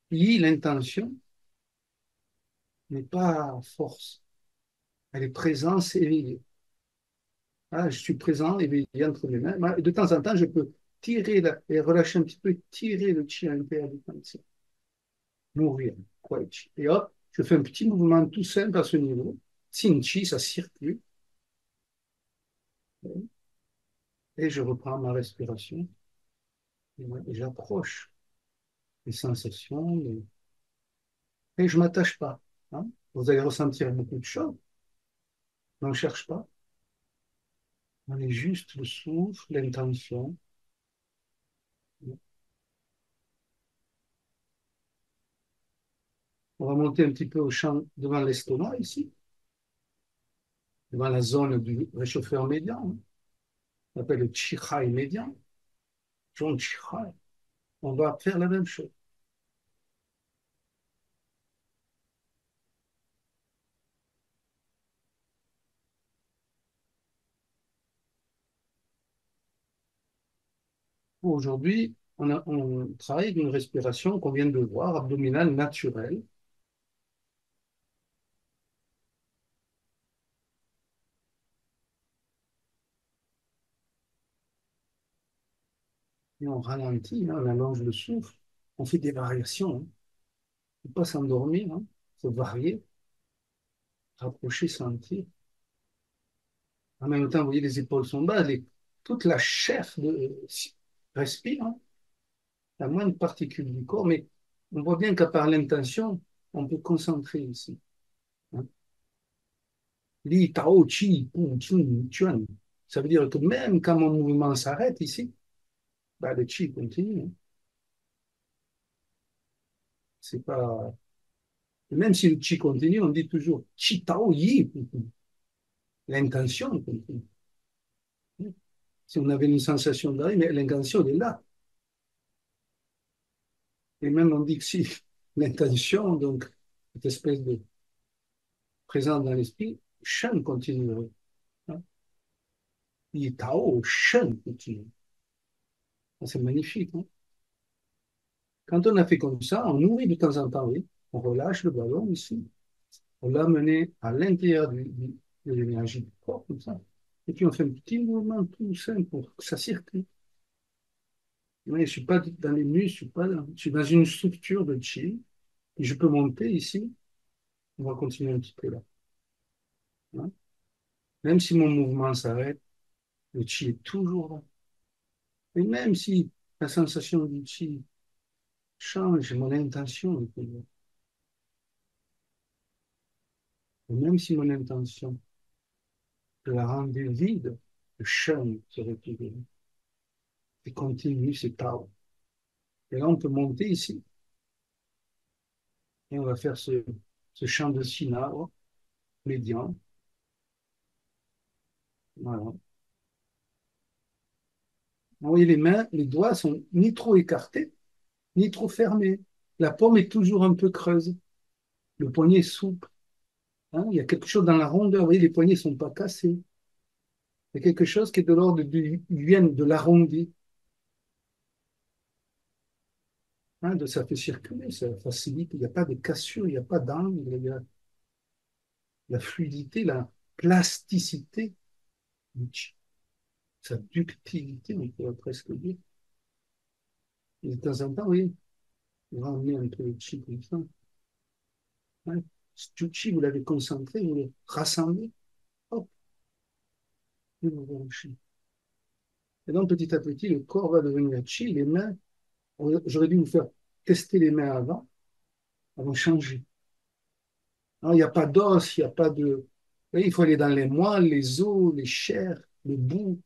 Puis l'intention n'est pas force, elle est présence éveillée. Ah, je suis présent, éveillé entre mes mains. De temps en temps, je peux tirer et relâcher un petit peu, tirer le chi à l'intérieur du pensée. Nourrir, quoi, le chi. Et hop, je fais un petit mouvement tout simple à ce niveau. Sin chi, ça circule. Et je reprends ma respiration. Et j'approche les sensations. Et je ne m'attache pas. Hein. Vous allez ressentir beaucoup de choses. On ne cherche pas. On est juste le souffle, l'intention. On va monter un petit peu au champ devant l'estomac ici, devant la zone du réchauffeur médian. Hein. On appelle le Chichai médian. John Chichai. On va faire la même chose. Aujourd'hui, on travaille avec une respiration qu'on vient de voir, abdominale naturelle. Et on ralentit, hein, on allonge le souffle. On fait des variations. Hein. Il ne faut pas s'endormir. Hein. Il faut varier, rapprocher, sentir. En même temps, vous voyez, les épaules sont basses. Toute la chair respire. Hein. La moindre particule du corps, mais on voit bien qu'à part l'intention, on peut concentrer ici. Hein. Li, tao, chi, pu, chun, chuan. Ça veut dire que même quand mon mouvement s'arrête ici, bah, le chi continue. Hein. C'est pas... Même si le chi continue, on dit toujours chi, tao, yi. L'intention continue. Si on avait une sensation d'arrêt, mais l'intention, elle est là. Et même on dit que si l'intention, donc cette espèce de présence dans l'esprit, Shen continuerait. Hein. Yi Tao, Shen continue. C'est magnifique. Hein. Quand on a fait comme ça, on nourrit de temps en temps, oui. On relâche le ballon ici. On l'a mené à l'intérieur de l'énergie du corps, comme ça. Et puis on fait un petit mouvement tout simple pour que ça circule. Mais je ne suis pas dans les muscles, je suis dans une structure de chi. Et je peux monter ici. On va continuer un petit peu là. Hein. Même si mon mouvement s'arrête, le chi est toujours là. Et même si la sensation du chi change, mon intention est toujours là. Et même si mon intention, je la rendais vide, le chum serait plus vide. Et continue, c'est Tao. Et là, on peut monter ici, et on va faire ce chant de cinabre médian. Voilà. Vous voyez, les mains, les doigts sont ni trop écartés, ni trop fermés. La paume est toujours un peu creuse. Le poignet est souple. Hein. Il y a quelque chose dans la rondeur. Vous voyez, les poignets ne sont pas cassés. Il y a quelque chose qui est de l'ordre du yuan, de l'arrondi. Hein, ça fait circuler, ça facilite. Il n'y a pas de cassure, il n'y a pas d'angle. Il y a la fluidité, la plasticité, sa ductilité, on pourrait presque dire. Et de temps en temps, oui, on va emmener un peu le chi comme ça. Hein. Ce chi, vous l'avez concentré, vous le rassemblez, hop, et vous relâchez. Et donc, petit à petit, le corps va devenir chi, les mains, j'aurais dû vous faire tester les mains avant, elles vont changer. Alors, il n'y a pas d'os, il n'y a pas de... Il faut aller dans les moelles, les os, les chairs, le bout,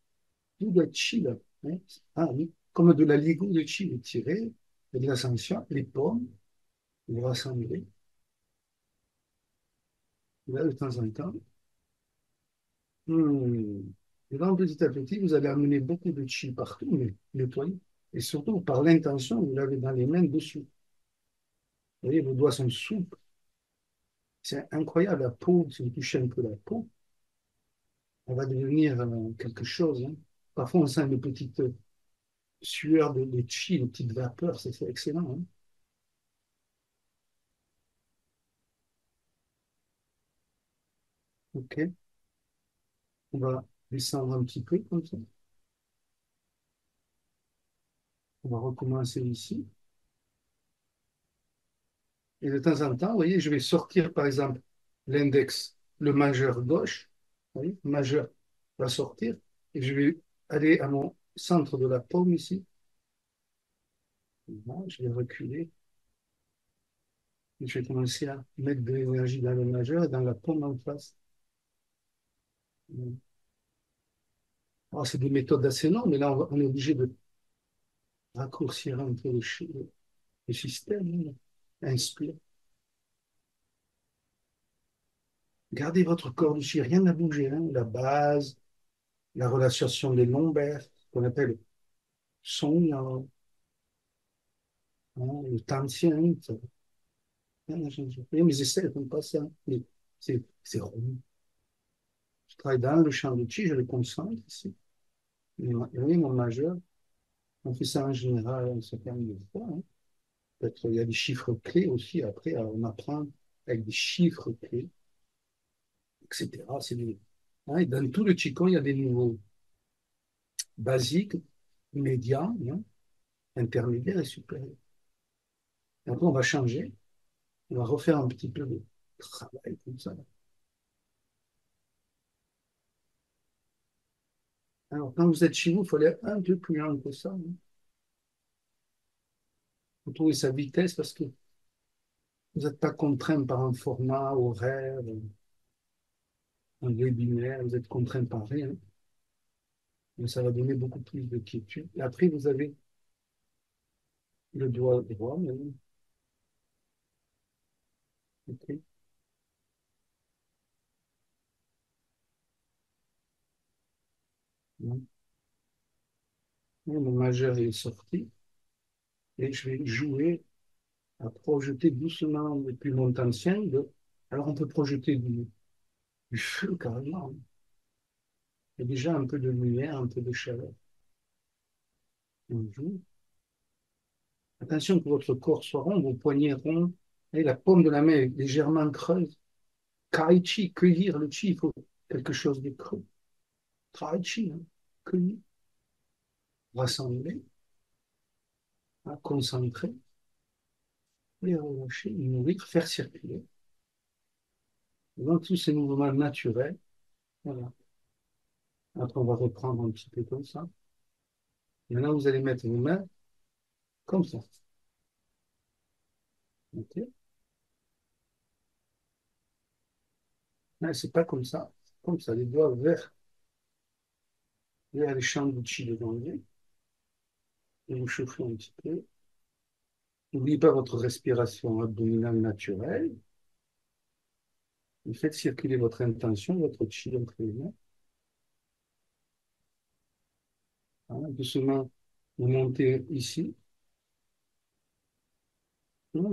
tout doit être chi, là. Hein. Ah oui, comme de la ligou de chi, vous tirez, et de l'ascension, les pommes, vous rassemblez, là, de temps en temps. Et donc, petit à petit, vous allez amener beaucoup de chi partout, mais nettoyer. Et surtout, par l'intention, vous l'avez dans les mains dessous. Vous voyez, vos doigts sont souples. C'est incroyable, la peau, si vous touchez un peu la peau, elle va devenir quelque chose. Hein. Parfois, on sent une petite sueur de chi, une petite vapeur, c'est excellent. Hein. OK, on va descendre un petit peu comme ça. On va recommencer ici. Et de temps en temps, vous voyez, je vais sortir, par exemple, l'index, le majeur gauche. Vous voyez, le majeur va sortir. Et je vais aller à mon centre de la paume ici. Voilà, je vais reculer. Et je vais commencer à mettre de l'énergie dans le majeur et dans la paume en face. Alors, c'est des méthodes assez longues, mais là, on est obligé de raccourcir un peu le système. Hein. Inspire. Gardez votre corps dessus, rien n'a bougé. Hein. La base, la relation des lombaires, qu'on appelle son, hein, le tantien, ça, rien n'a changé. Oui, mes aisselles ne font pas ça. Mais c'est rond. Je travaille dans le champ de chi, je le concentre ici. Oui, mon majeur, on fait ça en général un certain nombre de fois. Hein. Peut-être il y a des chiffres clés aussi. Après, on apprend avec des chiffres clés, etc. Hein, et dans tout le Qigong, il y a des niveaux basiques, médians, hein, intermédiaires et supérieurs. Et après, on va changer. On va refaire un petit peu de travail comme ça. Alors, quand vous êtes chez vous, il faut aller un peu plus loin que ça. Hein. Il faut trouver sa vitesse parce que vous n'êtes pas contraint par un format horaire, un webinaire, vous êtes contraint par rien. Mais ça va donner beaucoup plus de quiétude. Et après, vous avez le doigt droit, maintenant. OK. Bon. Mon majeur est sorti et je vais jouer à projeter doucement depuis mon ancien. Alors, on peut projeter du feu carrément. Hein. Il y a déjà un peu de lumière, un peu de chaleur. On joue. Attention que votre corps soit rond, vos poignets ronds, et la paume de la main est légèrement creuse. Kai chi, cueillir le chi, il faut quelque chose de creux. Tai chi, hein, cueillir, rassembler, hein, concentrer, et relâcher, nourrir, faire circuler. Donc tous ces mouvements naturels, voilà. Après, on va reprendre un petit peu comme ça. Maintenant, vous allez mettre vos mains comme ça. OK. Hein, c'est pas comme ça, les doigts vers les champs de chi de janvier, et vous chauffez un petit peu. N'oubliez pas votre respiration abdominale naturelle. Vous faites circuler votre intention, votre chi entre les mains. Hein, doucement, vous montez ici. Hein,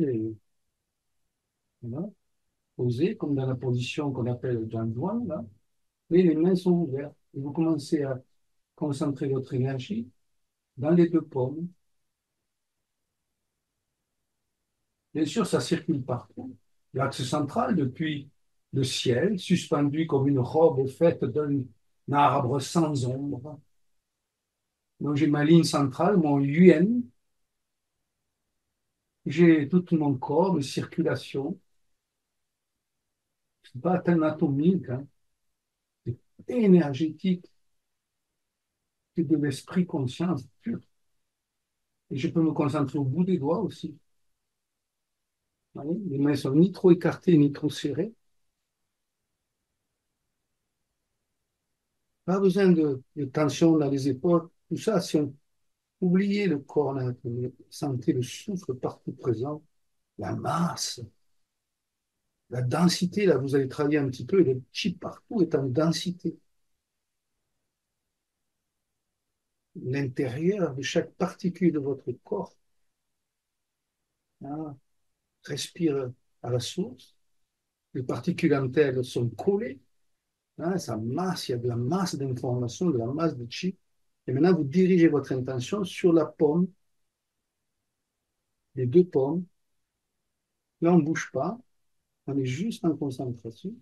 voilà. Posez, comme dans la position qu'on appelle dans le doigt, là. Mais les mains sont ouvertes. Et vous commencez à concentrer votre énergie dans les deux paumes. Bien sûr, ça circule partout. L'axe central, depuis le ciel, suspendu comme une robe faite d'un arbre sans ombre. Donc j'ai ma ligne centrale, mon yuan, j'ai tout mon corps de circulation. C'est pas anatomique, hein. C'est énergétique, c'est de l'esprit conscience pur. Et je peux me concentrer au bout des doigts aussi. Vous voyez, les mains sont ni trop écartées ni trop serrées. Pas besoin de tension dans les épaules. Tout ça, si on oubliez le corps anatomique, sentez le souffle partout présent, la masse, la densité. Là, vous allez travailler un petit peu, le chi partout est en densité. L'intérieur de chaque particule de votre corps, hein, respire à la source. Les particules entre elles sont collées. Hein, ça masse, il y a de la masse d'informations, de la masse de chi. Et maintenant, vous dirigez votre intention sur la paume, les deux paumes. Là, on ne bouge pas, on est juste en concentration.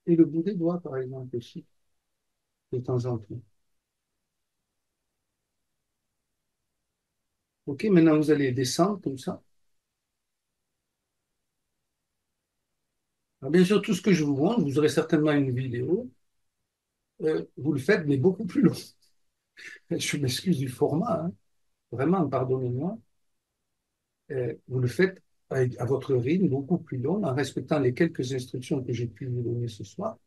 Et le bout des doigts, par exemple, aussi, de temps en temps. OK, maintenant, vous allez descendre comme ça. Alors, bien sûr, tout ce que je vous montre, vous aurez certainement une vidéo. Vous le faites, mais beaucoup plus long. Je m'excuse du format, hein. Vraiment, pardonnez-moi. Vous le faites à votre rythme, beaucoup plus long, en respectant les quelques instructions que j'ai pu vous donner ce soir.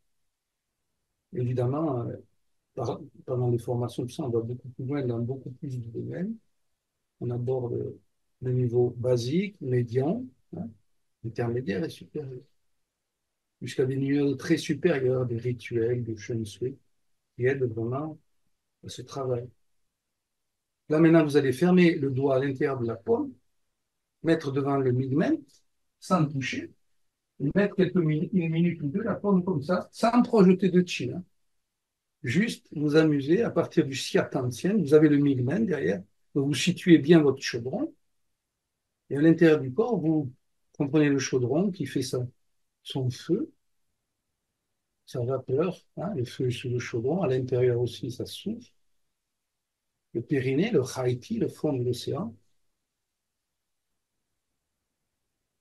Évidemment, pendant les formations, tout ça, on va beaucoup plus loin dans beaucoup plus de domaines. On aborde le niveau basique, médian, hein, intermédiaire et supérieur, jusqu'à des niveaux très supérieurs, des rituels, du feng shui, qui aident vraiment à ce travail. Là, maintenant, vous allez fermer le doigt à l'intérieur de la paume, mettre devant le migmen, sans toucher, et mettre quelques minutes, une minute ou deux, la paume comme ça, sans projeter de chi, hein. Juste vous amuser à partir du siatantien, vous avez le migmen derrière, donc vous situez bien votre chaudron, et à l'intérieur du corps, vous comprenez le chaudron qui fait son feu, sa vapeur, hein, le feu sur le chaudron, à l'intérieur aussi, ça souffle. Le périnée, le Haïti, le fond de l'océan.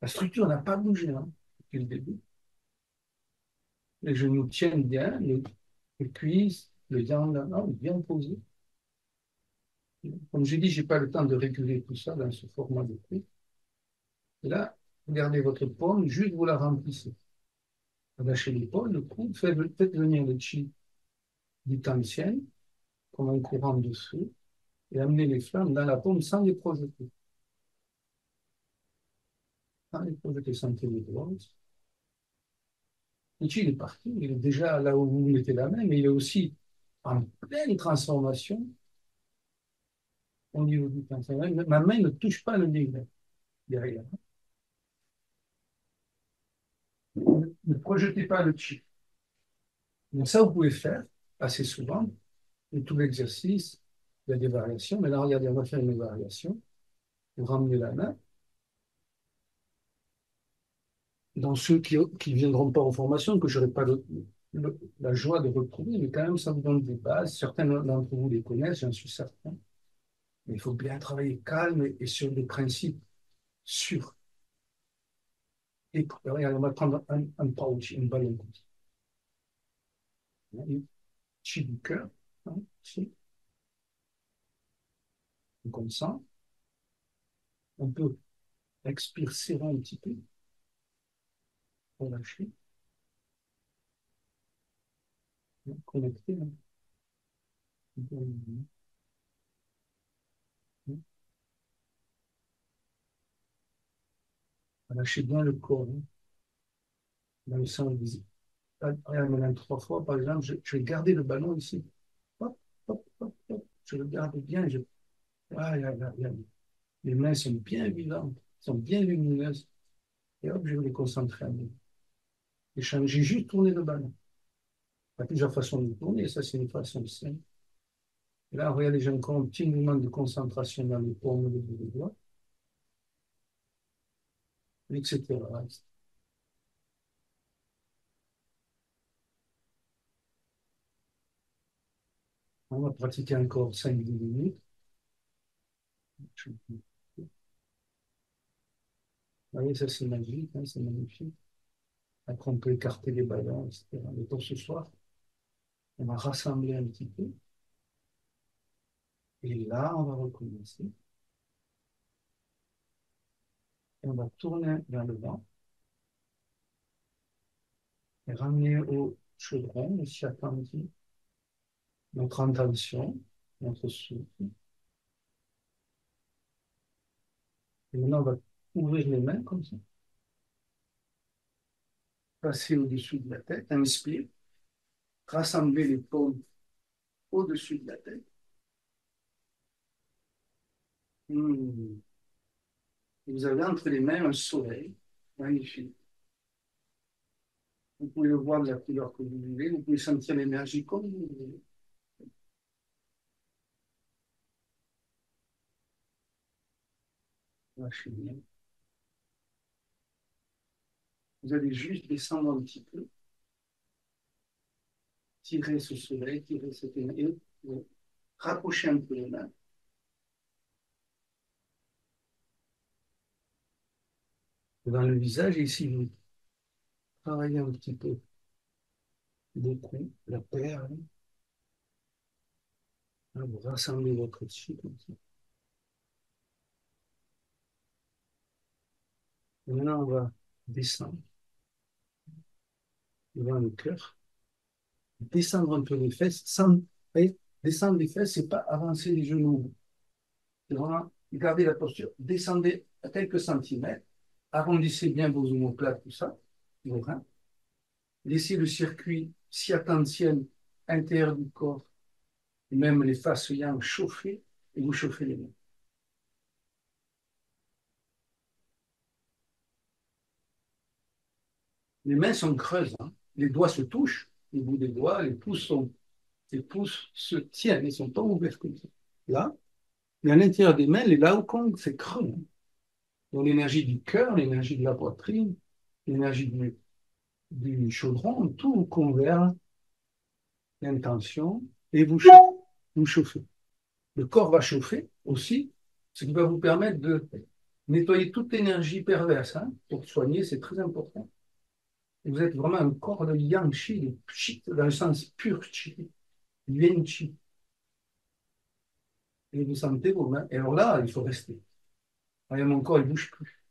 La structure n'a pas bougé, hein, depuis le début. Les genoux tiennent bien, les cuisses, le yang, non, bien posé. Comme j'ai dit, je n'ai pas le temps de réguler tout ça dans ce format de prix. Et là, regardez votre paume, juste vous la remplissez. Relâchez l'épaule, le coude, faites venir le chi du tantien, comme un courant de feu, et amenez les flammes dans la paume sans les projeter. Sans les projeter, sentez les doigts. Le chi, il est parti, il est déjà là où vous mettez la main, mais il est aussi en pleine transformation au niveau du tantien. Ma main ne touche pas le nez derrière. Ne projetez pas le chi. Donc ça, vous pouvez faire assez souvent. Et tout l'exercice, il y a des variations. Mais là, regardez, on va faire une variation. Vous ramenez la main. Dans ceux qui ne viendront pas en formation, que je n'aurai pas la joie de retrouver, mais quand même, ça vous donne des bases. Certains d'entre vous les connaissent, j'en suis certain. Mais il faut bien travailler calme et sur des principes sûrs. Et regarde, on va prendre un pouch, une ballon une chi du cœur, hein, ici, comme ça. On peut expirer, serrer un petit peu, relâcher. connecté. Hein. Lâchez bien le corps. Hein. Dans le sens, regarde, maintenant, 3 fois, par exemple, je vais garder le ballon ici. Hop, hop, hop, hop. Je le garde bien. Ah, les mains sont bien vivantes, sont bien lumineuses. Et hop, je vais les concentrer à moi. J'ai juste tourné le ballon. Il y a plusieurs façons de tourner, ça c'est une façon simple. Et là, regardez, j'ai encore un petit mouvement de concentration dans les paumes de les doigts, etc. On va pratiquer encore 5 10 minutes. Vous voyez, ça c'est magique, hein, c'est magnifique. Après, on peut écarter les ballons, etc. Mais pour ce soir, on va rassembler un petit peu. Et là, on va recommencer. On va tourner vers le bas et ramener au chaudron, aussi attendu, notre intention, notre souffle. Et maintenant, on va ouvrir les mains comme ça, passer au-dessus de la tête, inspire, rassembler les paumes au-dessus de la tête. Hmm. Vous avez entre les mains un soleil magnifique. Vous pouvez le voir de la couleur que vous voulez, vous pouvez sentir l'énergie comme vous voulez. Lâchez bien. Vous allez juste descendre un petit peu, tirer ce soleil, tirer cette énergie, rapprocher un peu les mains. Dans le visage, et ici, vous travaillez un petit peu beaucoup la perle, hein, vous rassemblez votre chi comme ça. Et maintenant, on va descendre devant le cœur, descendre un peu les fesses, sans, voyez, descendre les fesses, c'est pas avancer les genoux. C'est vraiment garder la posture, descendez à quelques centimètres, arrondissez bien vos omoplates, tout ça, vos reins, laissez le circuit sciatantien intérieur du corps, et même les fasces yang chauffer, et vous chauffez les mains. Les mains sont creuses, hein. Les doigts se touchent, les bouts des doigts, les pouces se tiennent, ils ne sont pas ouverts comme ça. Là, mais à l'intérieur des mains, les laokong, c'est creux. Hein. Donc l'énergie du cœur, l'énergie de la poitrine, l'énergie du chaudron, tout converge l'intention et vous chauffez. Le corps va chauffer aussi, ce qui va vous permettre de nettoyer toute l'énergie perverse. Hein. Pour soigner, c'est très important. Et vous êtes vraiment un corps de yang chi, de chi, dans le sens pur chi, yuan chi. Et vous sentez vos mains. Et alors là, il faut rester. Voyez, mon corps, il ne bouge plus.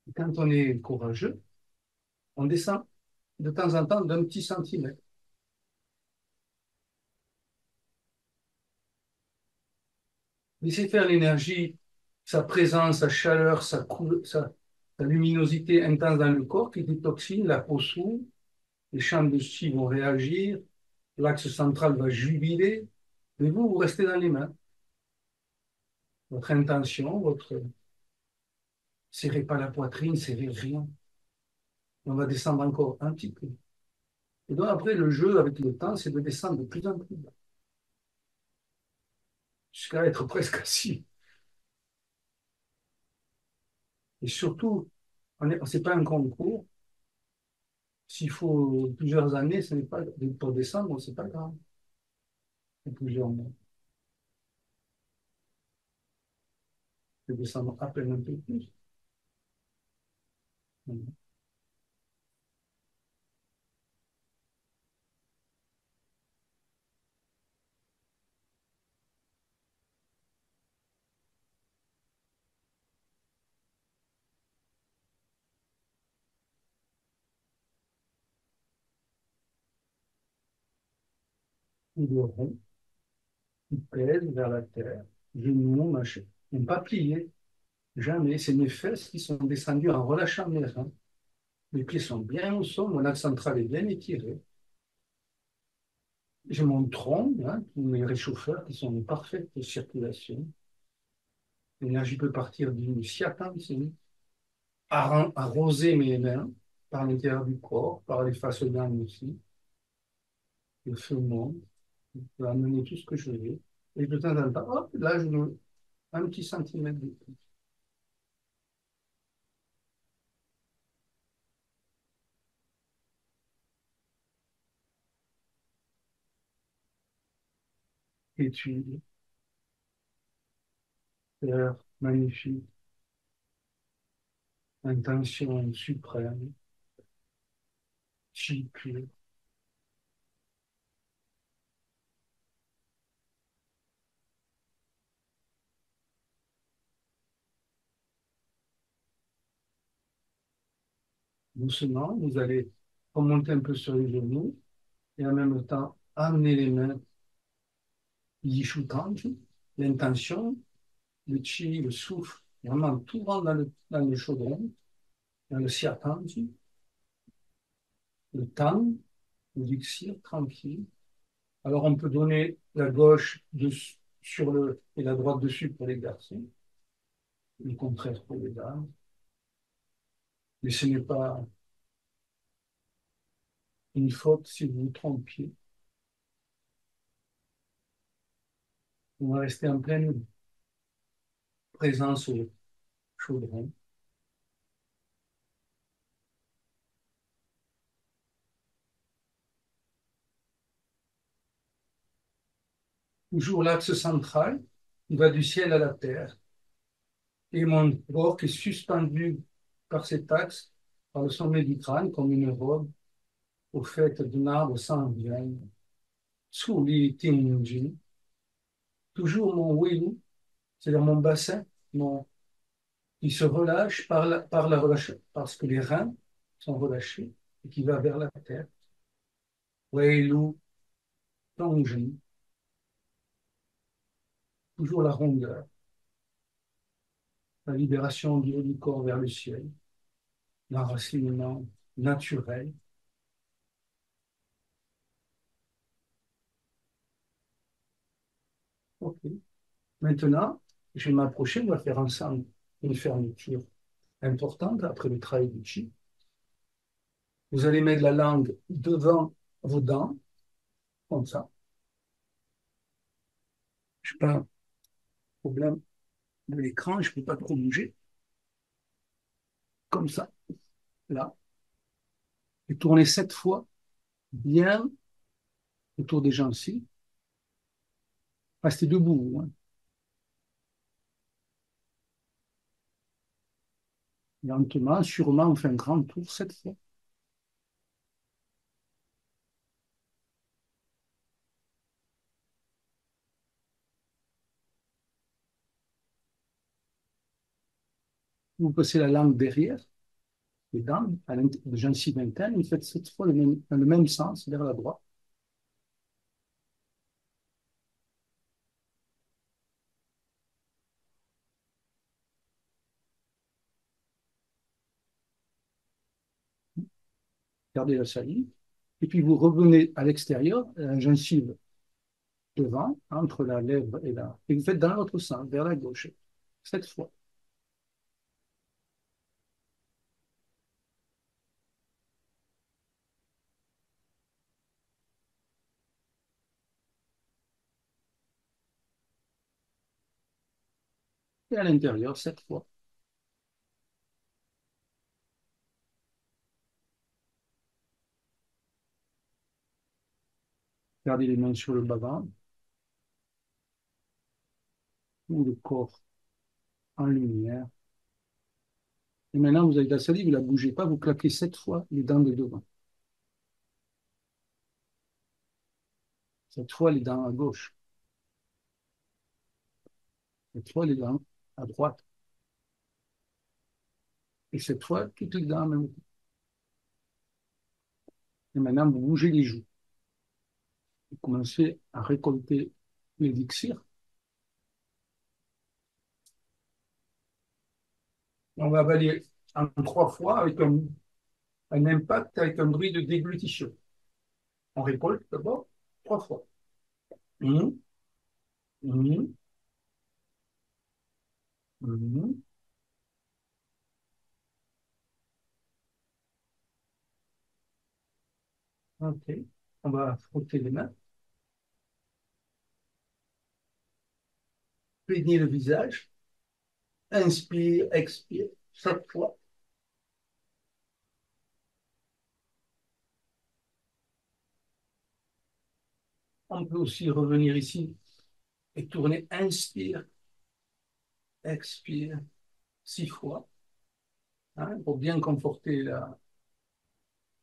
Et quand on est courageux, on descend de temps en temps d'un petit centimètre. Laissez faire l'énergie, sa présence, sa chaleur, sa luminosité intense dans le corps qui détoxine, la peau s'ouvre, les chambres de chi vont réagir, l'axe central va jubiler, mais vous restez dans les mains. Votre intention, serrez pas la poitrine, serrez rien. On va descendre encore un petit peu. Et donc après, le jeu avec le temps, c'est de descendre de plus en plus bas, jusqu'à être presque assis. Et surtout, c'est pas un concours. S'il faut plusieurs années, ce n'est pas pour descendre, c'est pas grave. Il faut plusieurs mois. Je vais descendre à peine un peu plus. ou de rond, qui pèse vers la terre, genoux, machin. Même pas plié, jamais. C'est mes fesses qui sont descendues en relâchant mes reins. Mes pieds sont bien au sol, mon axe central est bien étiré. J'ai mon tronc, hein, tous mes réchauffeurs qui sont en parfaite circulation. L'énergie peut partir du sciatique, ici, arroser mes mains par l'intérieur du corps, par les faces d'âme aussi. Le feu monte, je peux amener tout ce que je veux. Et de temps en temps, hop, là, je me un petit centimètre de plus. Étude, terre, magnifique, intention suprême, chi pur. Doucement, vous allez remonter un peu sur les genoux et en même temps amener les mains Yishutanti, l'intention, le chi, le souffle, vraiment tout rentre dans le chaudron, dans le siatanti, le tan, l'élixir, tranquille. Alors on peut donner la gauche sur le et la droite dessus pour les garçons, le contraire pour les dames. Mais ce n'est pas une faute si vous vous trompiez. On va rester en pleine présence au chaudron. Toujours l'axe central, il va du ciel à la terre. Et mon corps qui est suspendu par cet axe, par le sommet du crâne, comme une robe, au fait d'un arbre sans graines. Tsuli Tinjin. Toujours mon Welu, c'est-à-dire mon bassin, qui se relâche par la relâche, parce que les reins sont relâchés et qui va vers la terre. Welu Tongjin. Toujours la rondeur, la libération du haut du corps vers le ciel, l'enracinement naturel. Ok. Maintenant, je vais m'approcher, on va faire ensemble une fermeture importante après le travail du chi. Vous allez mettre la langue devant vos dents, comme ça. Je n'ai pas de problème de l'écran, je ne peux pas trop bouger. Comme ça, là. Et tournez 7 fois bien autour des gencives. Restez debout, hein. Lentement, sûrement, on fait un grand tour 7 fois. Vous passez la langue derrière les dents, à la gencive interne, vous faites 7 fois dans le même sens, vers la droite. 'Gardez la salive. Et puis vous revenez à l'extérieur, la gencive devant, entre la lèvre et la... Et vous faites dans l'autre sens, vers la gauche. 7 fois. Et à l'intérieur, 7 fois. Gardez les mains sur le bas-ventre, ou le corps en lumière. Et maintenant, vous avez la salive, vous ne la bougez pas, vous claquez 7 fois les dents de devant. 7 fois les dents à gauche. 7 fois les dents à droite. Et 7 fois, toutes les dents en même temps. Et maintenant, vous bougez les joues. commencer à récolter l'élixir. On va avaler en 3 fois avec un impact, avec un bruit de déglutition. On récolte d'abord 3 fois. Mmh, mmh, mmh. OK. On va frotter les mains, peigner le visage. Inspire, expire, 7 fois. On peut aussi revenir ici et tourner. Inspire, expire, 6 fois, hein, pour bien conforter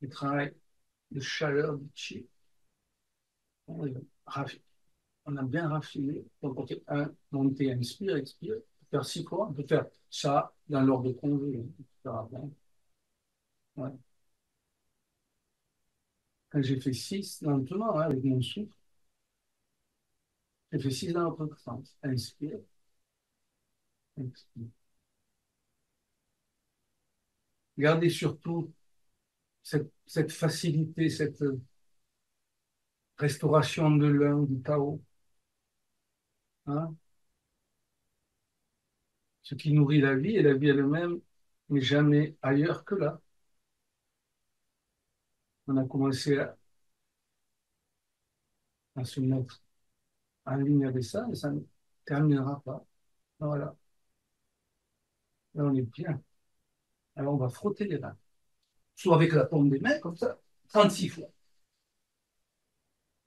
le travail de chaleur du chi. On a bien raffiné. Donc, côté 1, monter, inspire, expire. On peut faire 6 fois. On peut faire ça dans l'ordre de congé. Ouais. Quand j'ai fait 6, lentement, hein, avec mon souffle, j'ai fait 6 dans l'autre sens. Inspire, expire. Gardez surtout cette facilité, cette restauration de l'un, du Tao, hein, ce qui nourrit la vie, et la vie elle-même n'est jamais ailleurs que là. On a commencé à se mettre en ligne avec ça, mais ça ne terminera pas. Voilà, là on est bien. Alors on va frotter les mains, soit avec la paume des mains, comme ça, 36 fois.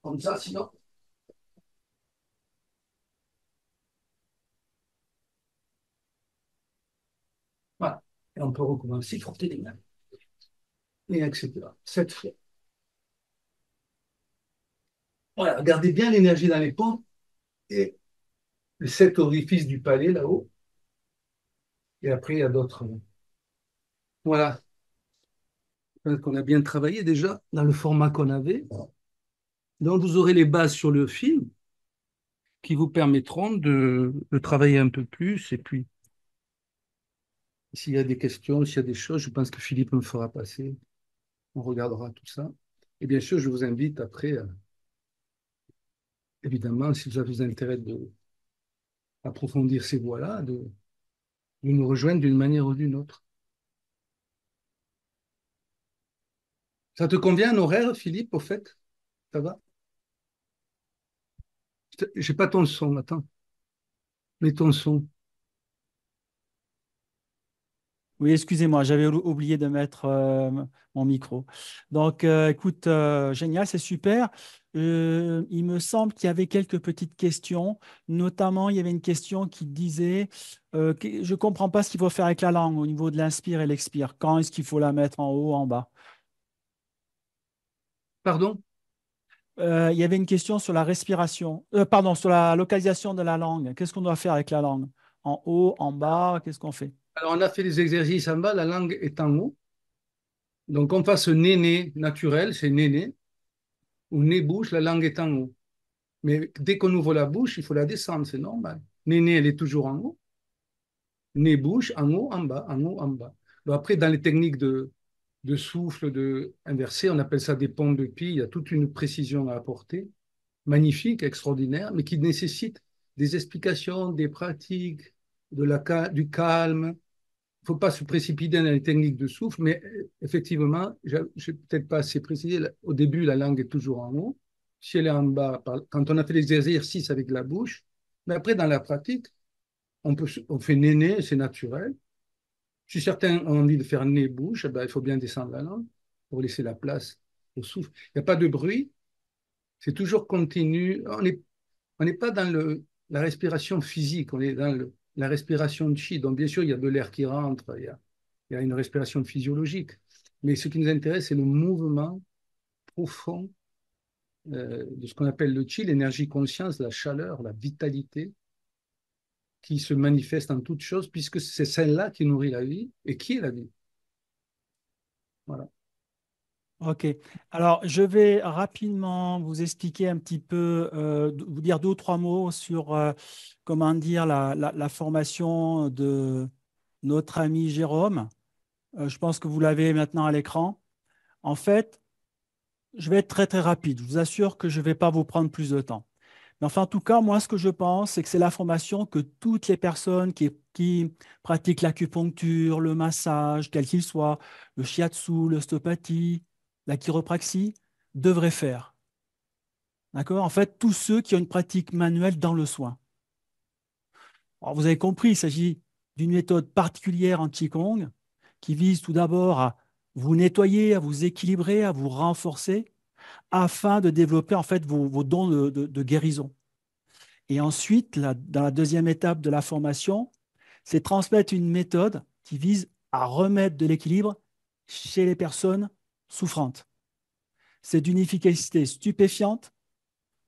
Comme ça, sinon, voilà. Et on peut recommencer, frotter les mains, et etc. 7 fois. Voilà, gardez bien l'énergie dans les paumes et les 7 orifices du palais là-haut. Et après, il y a d'autres. Voilà. Je pense qu'on a bien travaillé déjà dans le format qu'on avait. Donc, vous aurez les bases sur le film qui vous permettront de travailler un peu plus. Et puis, s'il y a des questions, s'il y a des choses, je pense que Philippe me fera passer. On regardera tout ça. Et bien sûr, je vous invite après, évidemment, si vous avez intérêt d'approfondir ces voies-là, de nous rejoindre d'une manière ou d'une autre. Ça te convient un horaire, Philippe, au fait? Ça va? J'ai pas ton son, attends. Mets ton son. Oui, excusez-moi, j'avais oublié de mettre mon micro. Donc, écoute, génial, c'est super. Il me semble qu'il y avait quelques petites questions. Notamment, il y avait une question qui disait, je ne comprends pas ce qu'il faut faire avec la langue au niveau de l'inspire et l'expire. Quand est-ce qu'il faut la mettre en haut, en bas? Pardon? Il y avait une question sur la respiration, pardon, sur la localisation de la langue. Qu'est-ce qu'on doit faire avec la langue? En haut, en bas, qu'est-ce qu'on fait? Alors, on a fait les exercices en bas, la langue est en haut. Donc, on fasse néné naturel, c'est néné, ou nez-bouche, la langue est en haut. Mais dès qu'on ouvre la bouche, il faut la descendre, c'est normal. Néné, elle est toujours en haut. Nez-bouche, en haut, en bas, en haut, en bas. Donc, après, dans les techniques de souffle inversé, on appelle ça des ponts de pie. Il y a toute une précision à apporter, magnifique, extraordinaire, mais qui nécessite des explications, des pratiques, du calme. Il ne faut pas se précipiter dans les techniques de souffle, mais effectivement, je n'ai peut-être pas assez précisé. Au début, la langue est toujours en haut. Si elle est en bas, quand on a fait les exercices avec la bouche, mais après, dans la pratique, on fait nez, c'est naturel. Si certains ont envie de faire nez-bouche, eh ben, il faut bien descendre la langue pour laisser la place au souffle. Il n'y a pas de bruit, c'est toujours continu. On n'est pas dans la respiration physique, on est dans la respiration de chi. Donc, bien sûr, il y a de l'air qui rentre, il y a une respiration physiologique. Mais ce qui nous intéresse, c'est le mouvement profond de ce qu'on appelle le chi, l'énergie conscience, la chaleur, la vitalité qui se manifeste en toutes choses, puisque c'est celle-là qui nourrit la vie et qui est la vie. Voilà. Ok. Alors, je vais rapidement vous expliquer un petit peu, vous dire deux ou trois mots sur, comment dire, la formation de notre ami Jérôme. Je pense que vous l'avez maintenant à l'écran. En fait, je vais être très, très rapide. Je vous assure que je ne vais pas vous prendre plus de temps. Mais enfin, en tout cas, moi, ce que je pense, c'est que c'est la formation que toutes les personnes qui pratiquent l'acupuncture, le massage, quel qu'il soit, le shiatsu, l'ostéopathie, la chiropraxie, devraient faire. D'accord? En fait, tous ceux qui ont une pratique manuelle dans le soin. Alors, vous avez compris, il s'agit d'une méthode particulière en Qigong qui vise tout d'abord à vous nettoyer, à vous équilibrer, à vous renforcer, afin de développer en fait vos dons de guérison. Et ensuite, dans la deuxième étape de la formation, c'est transmettre une méthode qui vise à remettre de l'équilibre chez les personnes souffrantes. C'est d'une efficacité stupéfiante,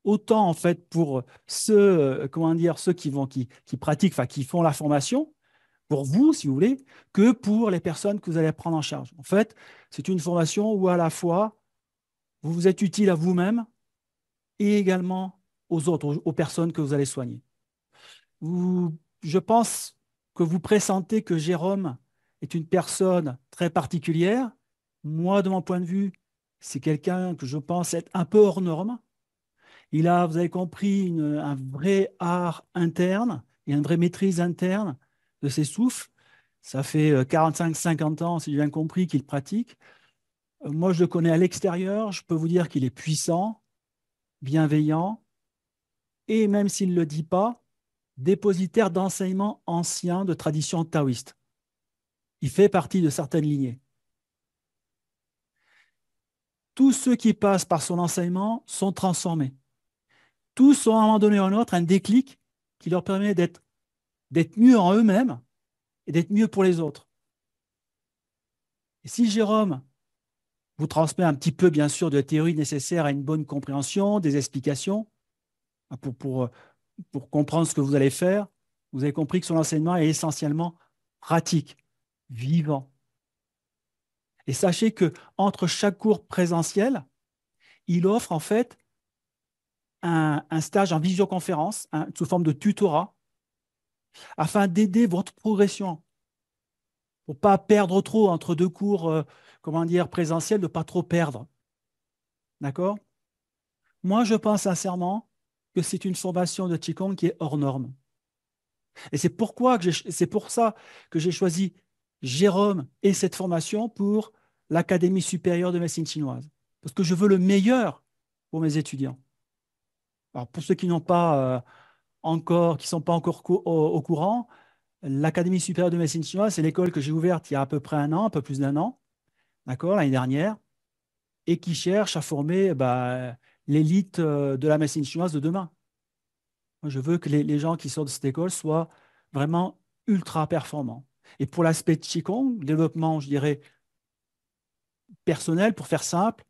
autant en fait pour ceux, comment dire, ceux qui pratiquent, enfin qui font la formation, pour vous, si vous voulez, que pour les personnes que vous allez prendre en charge. En fait, c'est une formation où à la fois vous vous êtes utile à vous-même et également aux autres, aux personnes que vous allez soigner. Je pense que vous pressentez que Jérôme est une personne très particulière. Moi, de mon point de vue, c'est quelqu'un que je pense être un peu hors norme. Il a, vous avez compris, un vrai art interne et une vraie maîtrise interne de ses souffles. Ça fait 45-50 ans, si j'ai bien compris, qu'il pratique. Moi, je le connais à l'extérieur. Je peux vous dire qu'il est puissant, bienveillant et, même s'il ne le dit pas, dépositaire d'enseignements anciens de tradition taoïste. Il fait partie de certaines lignées. Tous ceux qui passent par son enseignement sont transformés. Tous ont à un moment donné ou à un autre un déclic qui leur permet d'être mieux en eux-mêmes et d'être mieux pour les autres. Et si Jérôme vous transmet un petit peu, bien sûr, de théorie nécessaire à une bonne compréhension, des explications pour, pour, pour comprendre ce que vous allez faire, vous avez compris que son enseignement est essentiellement pratique, vivant. Et sachez que entre chaque cours présentiel, il offre en fait un stage en visioconférence sous forme de tutorat afin d'aider votre progression pour ne pas perdre trop entre deux cours, comment dire, présentiels, de ne pas trop perdre. D'accord? Moi, je pense sincèrement que c'est une formation de Qigong qui est hors norme. Et c'est pour ça que j'ai choisi Jérôme et cette formation pour l'Académie supérieure de médecine chinoise. Parce que je veux le meilleur pour mes étudiants. Alors, pour ceux qui n'ont pas encore, qui ne sont pas encore au courant, l'Académie supérieure de médecine chinoise, c'est l'école que j'ai ouverte il y a à peu près un an, un peu plus d'un an, d'accord, l'année dernière, et qui cherche à former l'élite de la médecine chinoise de demain. Moi, je veux que les gens qui sortent de cette école soient vraiment ultra performants. Et pour l'aspect Qigong, développement, je dirais, personnel, pour faire simple,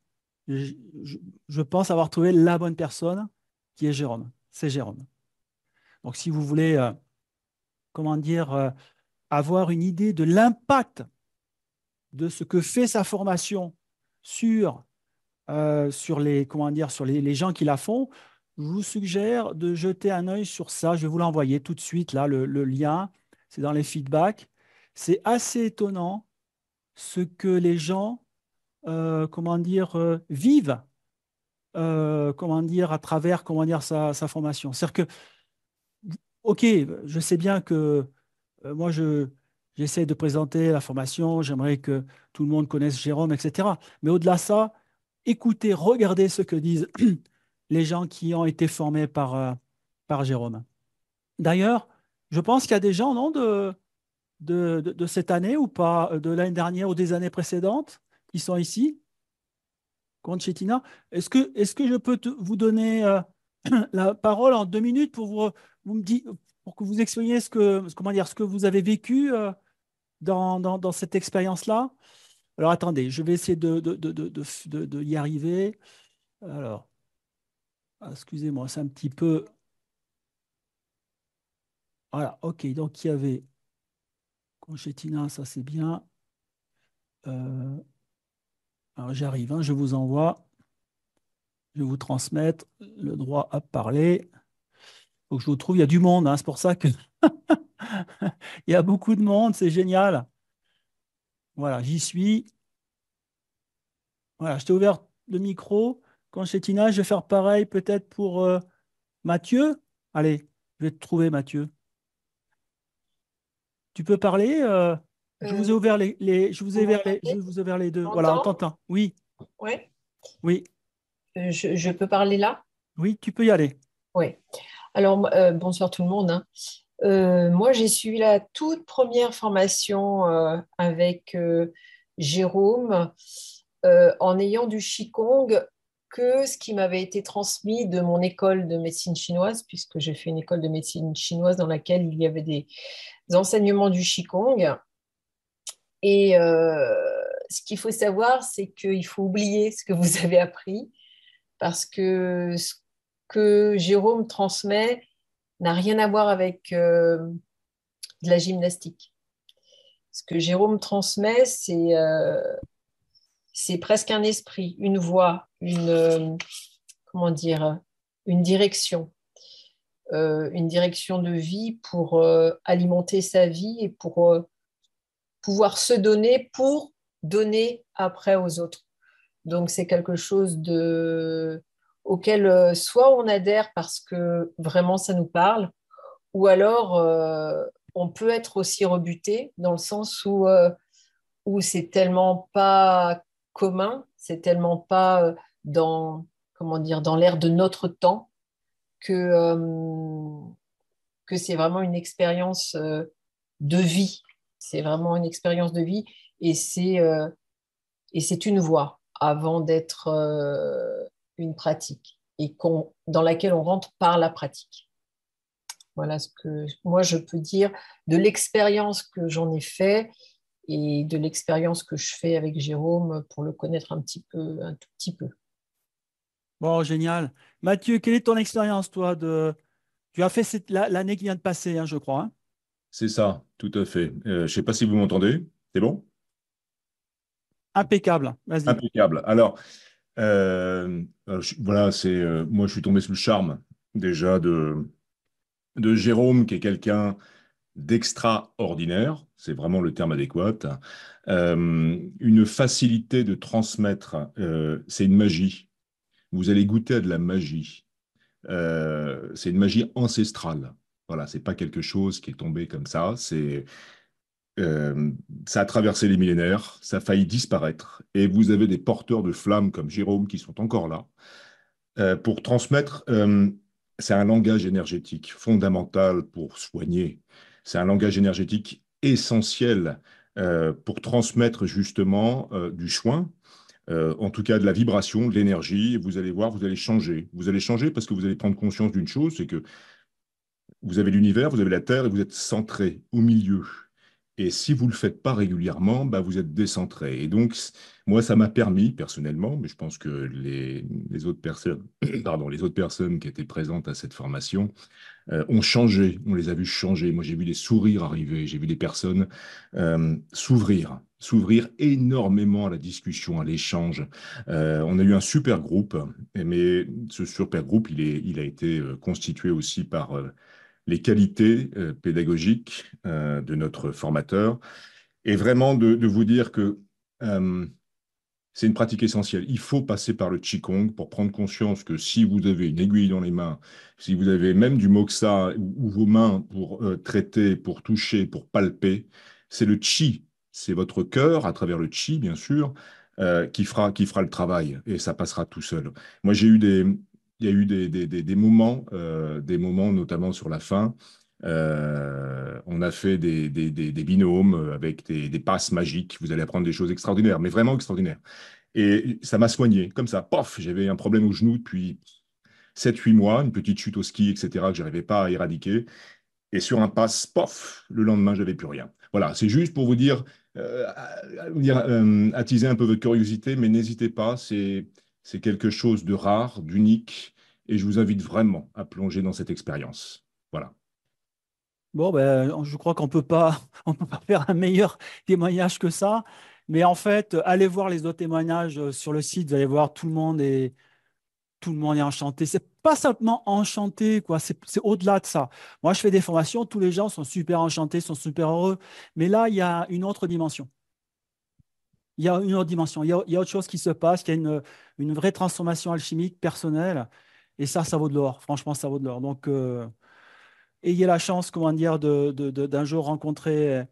je, je- je pense avoir trouvé la bonne personne qui est Jérôme. C'est Jérôme. Donc, si vous voulez, comment dire, avoir une idée de l'impact de ce que fait sa formation sur, sur les, comment dire, sur les gens qui la font, je vous suggère de jeter un œil sur ça. Je vais vous l'envoyer tout de suite, là, le lien. C'est dans les feedbacks. C'est assez étonnant ce que les gens, comment dire, vivent, comment dire, à travers, comment dire, sa formation. C'est-à-dire que, OK, je sais bien que moi, j'essaie de présenter la formation, j'aimerais que tout le monde connaisse Jérôme, etc. Mais au-delà de ça, écoutez, regardez ce que disent les gens qui ont été formés par Jérôme. D'ailleurs, je pense qu'il y a des gens, non, de cette année ou pas, de l'année dernière ou des années précédentes, qui sont ici, Conchettina. Est-ce que je peux vous donner la parole en 2 minutes pour vous me dire, pour que vous exprimiez comment dire, ce que vous avez vécu dans cette expérience-là? Alors attendez, je vais essayer de y arriver. Alors, excusez-moi, c'est un petit peu. Voilà, ok, donc il y avait Conchettina, ça c'est bien. Euh, Alors j'arrive, hein, je vous envoie, je vais vous transmettre le droit à parler. Il faut que je vous trouve, il y a du monde, hein, c'est pour ça que il y a beaucoup de monde, c'est génial. Voilà, j'y suis. Voilà, je t'ai ouvert le micro. Conchetina, je vais faire pareil peut-être pour Mathieu. Allez, je vais te trouver, Mathieu. Tu peux parler je vous ai ouvert je vous ai Vous ouvert m'entendez? je vous ai ouvert les deux. Voilà, on M'entend? t'entend. Oui, Oui. oui, Je peux parler là? oui, tu peux y aller. Oui. Alors, bonsoir tout le monde, hein. Moi, j'ai suivi la toute première formation avec Jérôme en ayant du Qigong que ce qui m'avait été transmis de mon école de médecine chinoise, puisque j'ai fait une école de médecine chinoise dans laquelle il y avait des enseignements du Qigong. Et ce qu'il faut savoir, c'est qu'il faut oublier ce que vous avez appris parce que ce que Jérôme transmet n'a rien à voir avec de la gymnastique. Ce que Jérôme transmet, c'est presque un esprit, une voix, comment dire, une une direction de vie pour alimenter sa vie et pour pouvoir se donner pour donner après aux autres. Donc, c'est quelque chose auquel soit on adhère parce que vraiment ça nous parle, ou alors on peut être aussi rebuté dans le sens où c'est tellement pas commun, c'est tellement pas dans, comment dire, dans l'air de notre temps que c'est vraiment une expérience de vie. C'est vraiment une expérience de vie et c'est une voie avant d'être une pratique et dans laquelle on rentre par la pratique. Voilà ce que moi je peux dire de l'expérience que j'en ai fait et de l'expérience que je fais avec Jérôme pour le connaître un petit peu, un tout petit peu. Bon, génial. Mathieu, quelle est ton expérience, toi, Tu as fait l'année qui vient de passer, hein, je crois, hein. C'est ça, tout à fait. Je ne sais pas si vous m'entendez. C'est bon? Impeccable. Vas-y. Impeccable. Alors, voilà, moi, je suis tombé sous le charme déjà de Jérôme, qui est quelqu'un d'extraordinaire. C'est vraiment le terme adéquat. Une facilité de transmettre. C'est une magie. Vous allez goûter à de la magie. C'est une magie ancestrale. Voilà, c'est pas quelque chose qui est tombé comme ça. Euh, Ça a traversé les millénaires, ça a failli disparaître, et vous avez des porteurs de flammes comme Jérôme qui sont encore là pour transmettre. C'est un langage énergétique fondamental pour soigner. C'est un langage énergétique essentiel pour transmettre justement du soin, en tout cas de la vibration, de l'énergie. Et vous allez voir, vous allez changer. Vous allez changer parce que vous allez prendre conscience d'une chose, c'est que vous avez l'univers, vous avez la Terre et vous êtes centré au milieu. Et si vous ne le faites pas régulièrement, bah, vous êtes décentré. Et donc, moi, ça m'a permis, personnellement, mais je pense que les autres personnes, pardon, les autres personnes qui étaient présentes à cette formation ont changé. On les a vus changer. Moi, j'ai vu des sourires arriver. J'ai vu des personnes s'ouvrir énormément à la discussion, à l'échange. On a eu un super groupe, mais ce super groupe, il a été constitué aussi par les qualités pédagogiques de notre formateur et vraiment de vous dire que euh, c'est une pratique essentielle. Il faut passer par le Qigong pour prendre conscience que si vous avez une aiguille dans les mains, si vous avez même du moxa ou vos mains pour traiter, pour toucher, pour palper, c'est le Qi, c'est votre cœur à travers le Qi, bien sûr, qui fera le travail et ça passera tout seul. Moi, il y a eu des moments notamment sur la fin. On a fait des binômes avec des passes magiques. Vous allez apprendre des choses extraordinaires, mais vraiment extraordinaires. Et ça m'a soigné, comme ça. Pof, j'avais un problème au genou depuis 7 8 mois, une petite chute au ski, etc., que je n'arrivais pas à éradiquer. Et sur un pass, pof, le lendemain, j'avais plus rien. Voilà, c'est juste pour vous dire, attiser un peu votre curiosité, mais n'hésitez pas, c'est quelque chose de rare, d'unique, et je vous invite vraiment à plonger dans cette expérience. Voilà. Bon, ben, je crois qu'on peut pas, on peut pas faire un meilleur témoignage que ça. Mais en fait, allez voir les autres témoignages sur le site, vous allez voir, tout le monde est enchanté. C'est pas simplement enchanté, quoi. C'est au-delà de ça. Moi, je fais des formations, tous les gens sont super enchantés, sont super heureux. Mais là, il y a une autre dimension. Il y a une autre dimension. Il y a autre chose qui se passe. Il y a une vraie transformation alchimique personnelle. Et ça vaut de l'or. Franchement, ça vaut de l'or. Donc, ayez la chance, comment dire, d'un jour rencontrer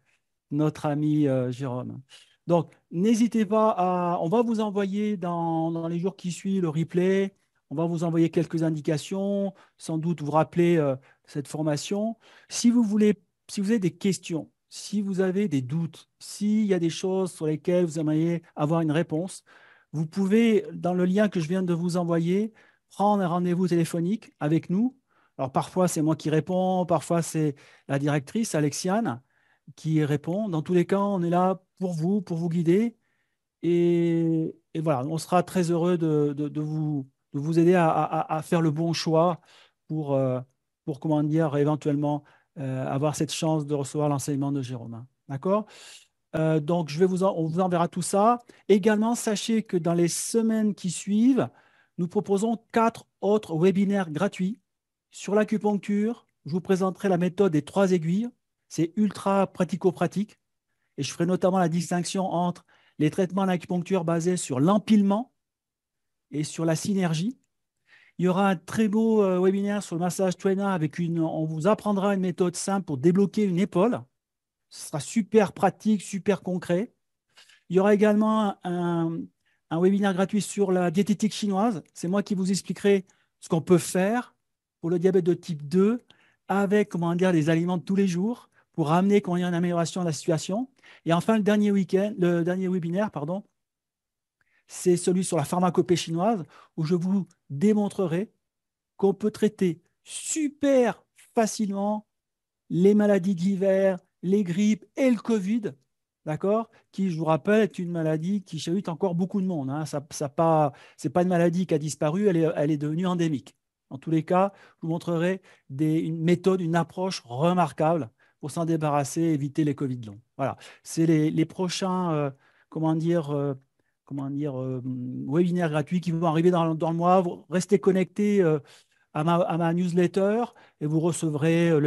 notre ami Jérôme. Donc, n'hésitez pas à... On va vous envoyer dans les jours qui suivent le replay. On va vous envoyer quelques indications, sans doute vous rappeler cette formation. Si vous voulez, si vous avez des questions, si vous avez des doutes, s'il y a des choses sur lesquelles vous aimeriez avoir une réponse, vous pouvez, dans le lien que je viens de vous envoyer, prendre un rendez-vous téléphonique avec nous. Alors, parfois, c'est moi qui réponds, parfois, c'est la directrice, Alexiane, qui répond. Dans tous les cas, on est là pour vous guider. Et voilà, on sera très heureux de vous aider à faire le bon choix pour, euh, pour comment dire, éventuellement avoir cette chance de recevoir l'enseignement de Jérôme. D'accord? Donc, on vous enverra tout ça. Également, sachez que dans les semaines qui suivent, nous proposons 4 autres webinaires gratuits sur l'acupuncture. Je vous présenterai la méthode des 3 aiguilles. C'est ultra pratico-pratique. Et je ferai notamment la distinction entre les traitements d'acupuncture basés sur l'empilement et sur la synergie. Il y aura un très beau webinaire sur le massage Tuena on vous apprendra une méthode simple pour débloquer une épaule. Ce sera super pratique, super concret. Il y aura également un webinaire gratuit sur la diététique chinoise. C'est moi qui vous expliquerai ce qu'on peut faire pour le diabète de type 2 avec, comment dire, des aliments de tous les jours pour amener, comment dire, une amélioration de la situation. Et enfin, le dernier webinaire, pardon, c'est celui sur la pharmacopée chinoise où je vous démontrerai qu'on peut traiter super facilement les maladies d'hiver, les grippes et le Covid, d'accord, qui, je vous rappelle, est une maladie qui chahute encore beaucoup de monde. Hein. C'est pas une maladie qui a disparu, elle est devenue endémique. En tous les cas, je vous montrerai une méthode, une approche remarquable pour s'en débarrasser, éviter les Covid longs. Voilà, c'est les prochains, comment dire, webinaires gratuits qui vont arriver dans le mois. Restez connectés à ma newsletter et vous recevrez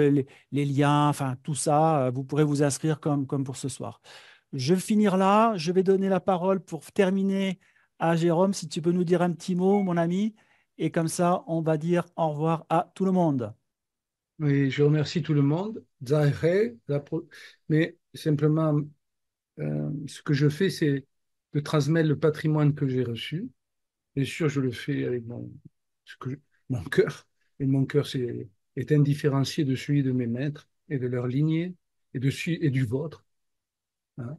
les liens, enfin tout ça. Vous pourrez vous inscrire comme pour ce soir. Je vais finir là. Je vais donner la parole pour terminer à Jérôme. Si tu peux nous dire un petit mot, mon ami. Et comme ça, on va dire au revoir à tout le monde. Oui, je remercie tout le monde. Zahre, mais simplement, ce que je fais, c'est de transmettre le patrimoine que j'ai reçu. Bien sûr, je le fais avec ce que mon cœur. Et mon cœur est indifférencié de celui de mes maîtres et de leur lignée et du vôtre. Hein.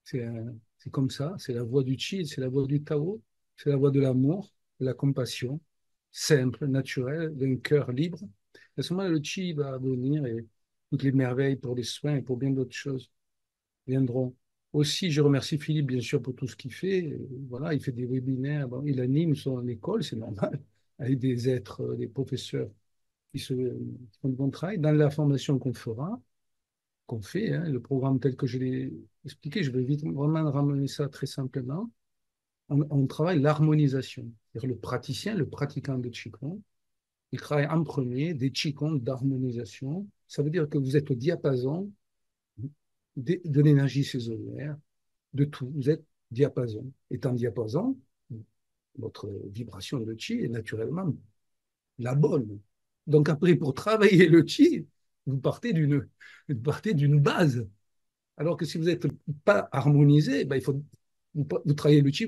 C'est comme ça. C'est la voie du Qi, c'est la voie du Tao, c'est la voie de l'amour, de la compassion, simple, naturelle, d'un cœur libre. À ce moment-là, le Qi va venir et toutes les merveilles pour les soins et pour bien d'autres choses viendront. Aussi, je remercie Philippe, bien sûr, pour tout ce qu'il fait. Voilà, il fait des webinaires, bon, il anime son école, c'est normal, avec des êtres, des professeurs qui font du bon travail. Dans la formation qu'on fait, hein, le programme tel que je l'ai expliqué, je vais vite vraiment ramener ça très simplement. On travaille l'harmonisation. C'est-à-dire le praticien, le pratiquant de Qigong, il travaille en premier des Qigong d'harmonisation. Ça veut dire que vous êtes au diapason de l'énergie saisonnière, de tout. Vous êtes diapason. Étant diapason, votre vibration de chi est naturellement la bonne. Donc après, pour travailler le chi, vous partez d'une base. Alors que si vous n'êtes pas harmonisé, ben, vous travaillez le chi,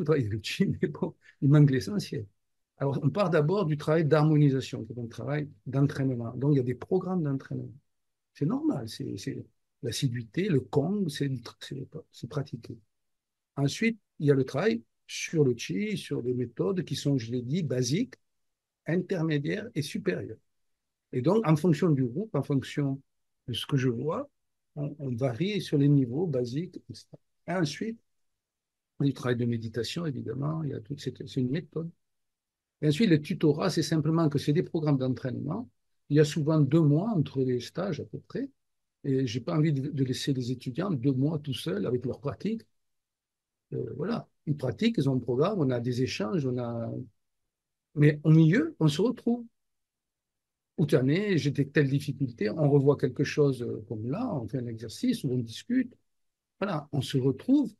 mais bon, il manque l'essentiel. Alors on part d'abord du travail d'harmonisation, qui est un travail d'entraînement. Donc il y a des programmes d'entraînement. C'est normal, c'est l'assiduité, le kong, c'est pratiqué. Ensuite, il y a le travail sur le chi, sur des méthodes qui sont, je l'ai dit, basiques, intermédiaires et supérieures. Et donc, en fonction du groupe, en fonction de ce que je vois, on varie sur les niveaux basiques, etc. Et ensuite, il y a du travail de méditation, évidemment, c'est une méthode. Et ensuite, le tutorat, c'est simplement que c'est des programmes d'entraînement. Il y a souvent 2 mois entre les stages à peu près. Et je n'ai pas envie de laisser les étudiants 2 mois tout seuls avec leur pratique. voilà, ils pratiquent, ils ont un programme, on a des échanges, mais au milieu, on se retrouve. Où tu en es, j'ai telle difficulté, on revoit quelque chose comme là, on fait un exercice où on discute. Voilà, on se retrouve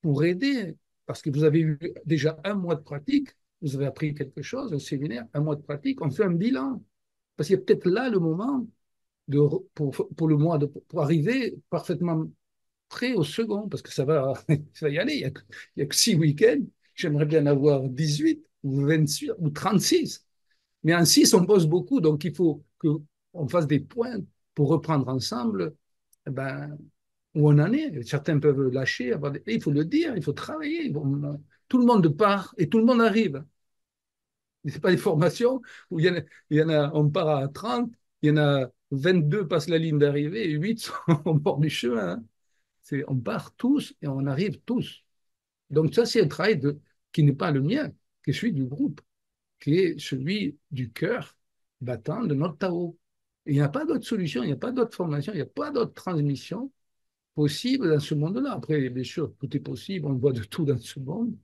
pour aider, parce que vous avez eu déjà un mois de pratique, vous avez appris quelque chose, un séminaire, un mois de pratique, on fait un bilan. Parce qu'il y a peut-être là le moment pour le mois, pour arriver parfaitement prêt au second, parce que ça va y aller, il y a que 6 week-ends, j'aimerais bien avoir 18 ou 28 ou 36. Mais en 6, on bosse beaucoup, donc il faut qu'on fasse des points pour reprendre ensemble eh ben, où on en est. Certains peuvent lâcher, il faut le dire, il faut travailler. Tout le monde part et tout le monde arrive. Ce n'est pas des formations où on part à 30, il y en a 22 passent la ligne d'arrivée et 8 sont au bord du chemin. Hein. On part tous et on arrive tous. Donc ça, c'est un travail qui n'est pas le mien, qui est celui du groupe, qui est celui du cœur battant de notre Tao. Et il n'y a pas d'autre solution, il n'y a pas d'autre formation, il n'y a pas d'autre transmission possible dans ce monde-là. Après, bien sûr, tout est possible, on voit de tout dans ce monde.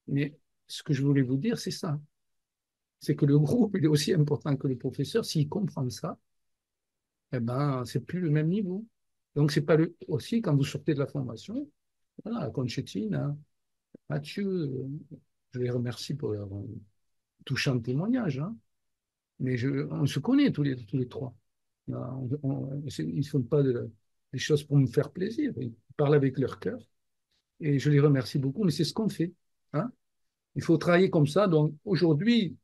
Mais ce que je voulais vous dire, c'est ça. C'est que le groupe, il est aussi important que le professeur. S'il comprend ça, eh ben, c'est plus le même niveau. Donc, c'est pas aussi, quand vous sortez de la formation, voilà, Conchetine, hein, Mathieu, je les remercie pour leur touchant témoignage. Hein. Mais on se connaît tous les trois. Ils ne font pas des choses pour me faire plaisir. Ils parlent avec leur cœur. Et je les remercie beaucoup, mais c'est ce qu'on fait. Hein. Il faut travailler comme ça. Donc aujourd'hui,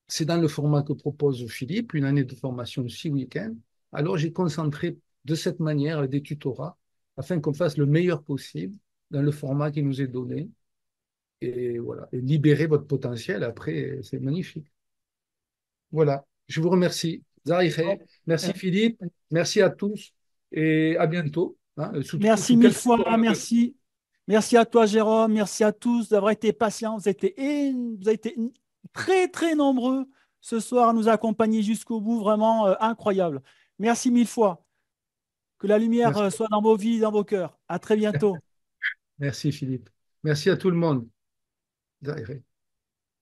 c'est dans le format que propose Philippe, une année de formation de 6 week-ends. Alors j'ai concentré de cette manière des tutorats afin qu'on fasse le meilleur possible dans le format qui nous est donné. Et voilà, et libérer votre potentiel après, c'est magnifique. Voilà, je vous remercie. Zahir, merci Philippe, merci à tous et à bientôt. Hein, Merci mille fois, merci. Merci à toi, Jérôme. Merci à tous d'avoir été patients. Vous avez été très, très nombreux ce soir à nous accompagner jusqu'au bout. Vraiment incroyable. Merci mille fois. Que la lumière soit dans vos vies, dans vos cœurs. À très bientôt. Merci Philippe. Merci à tout le monde. Zahir.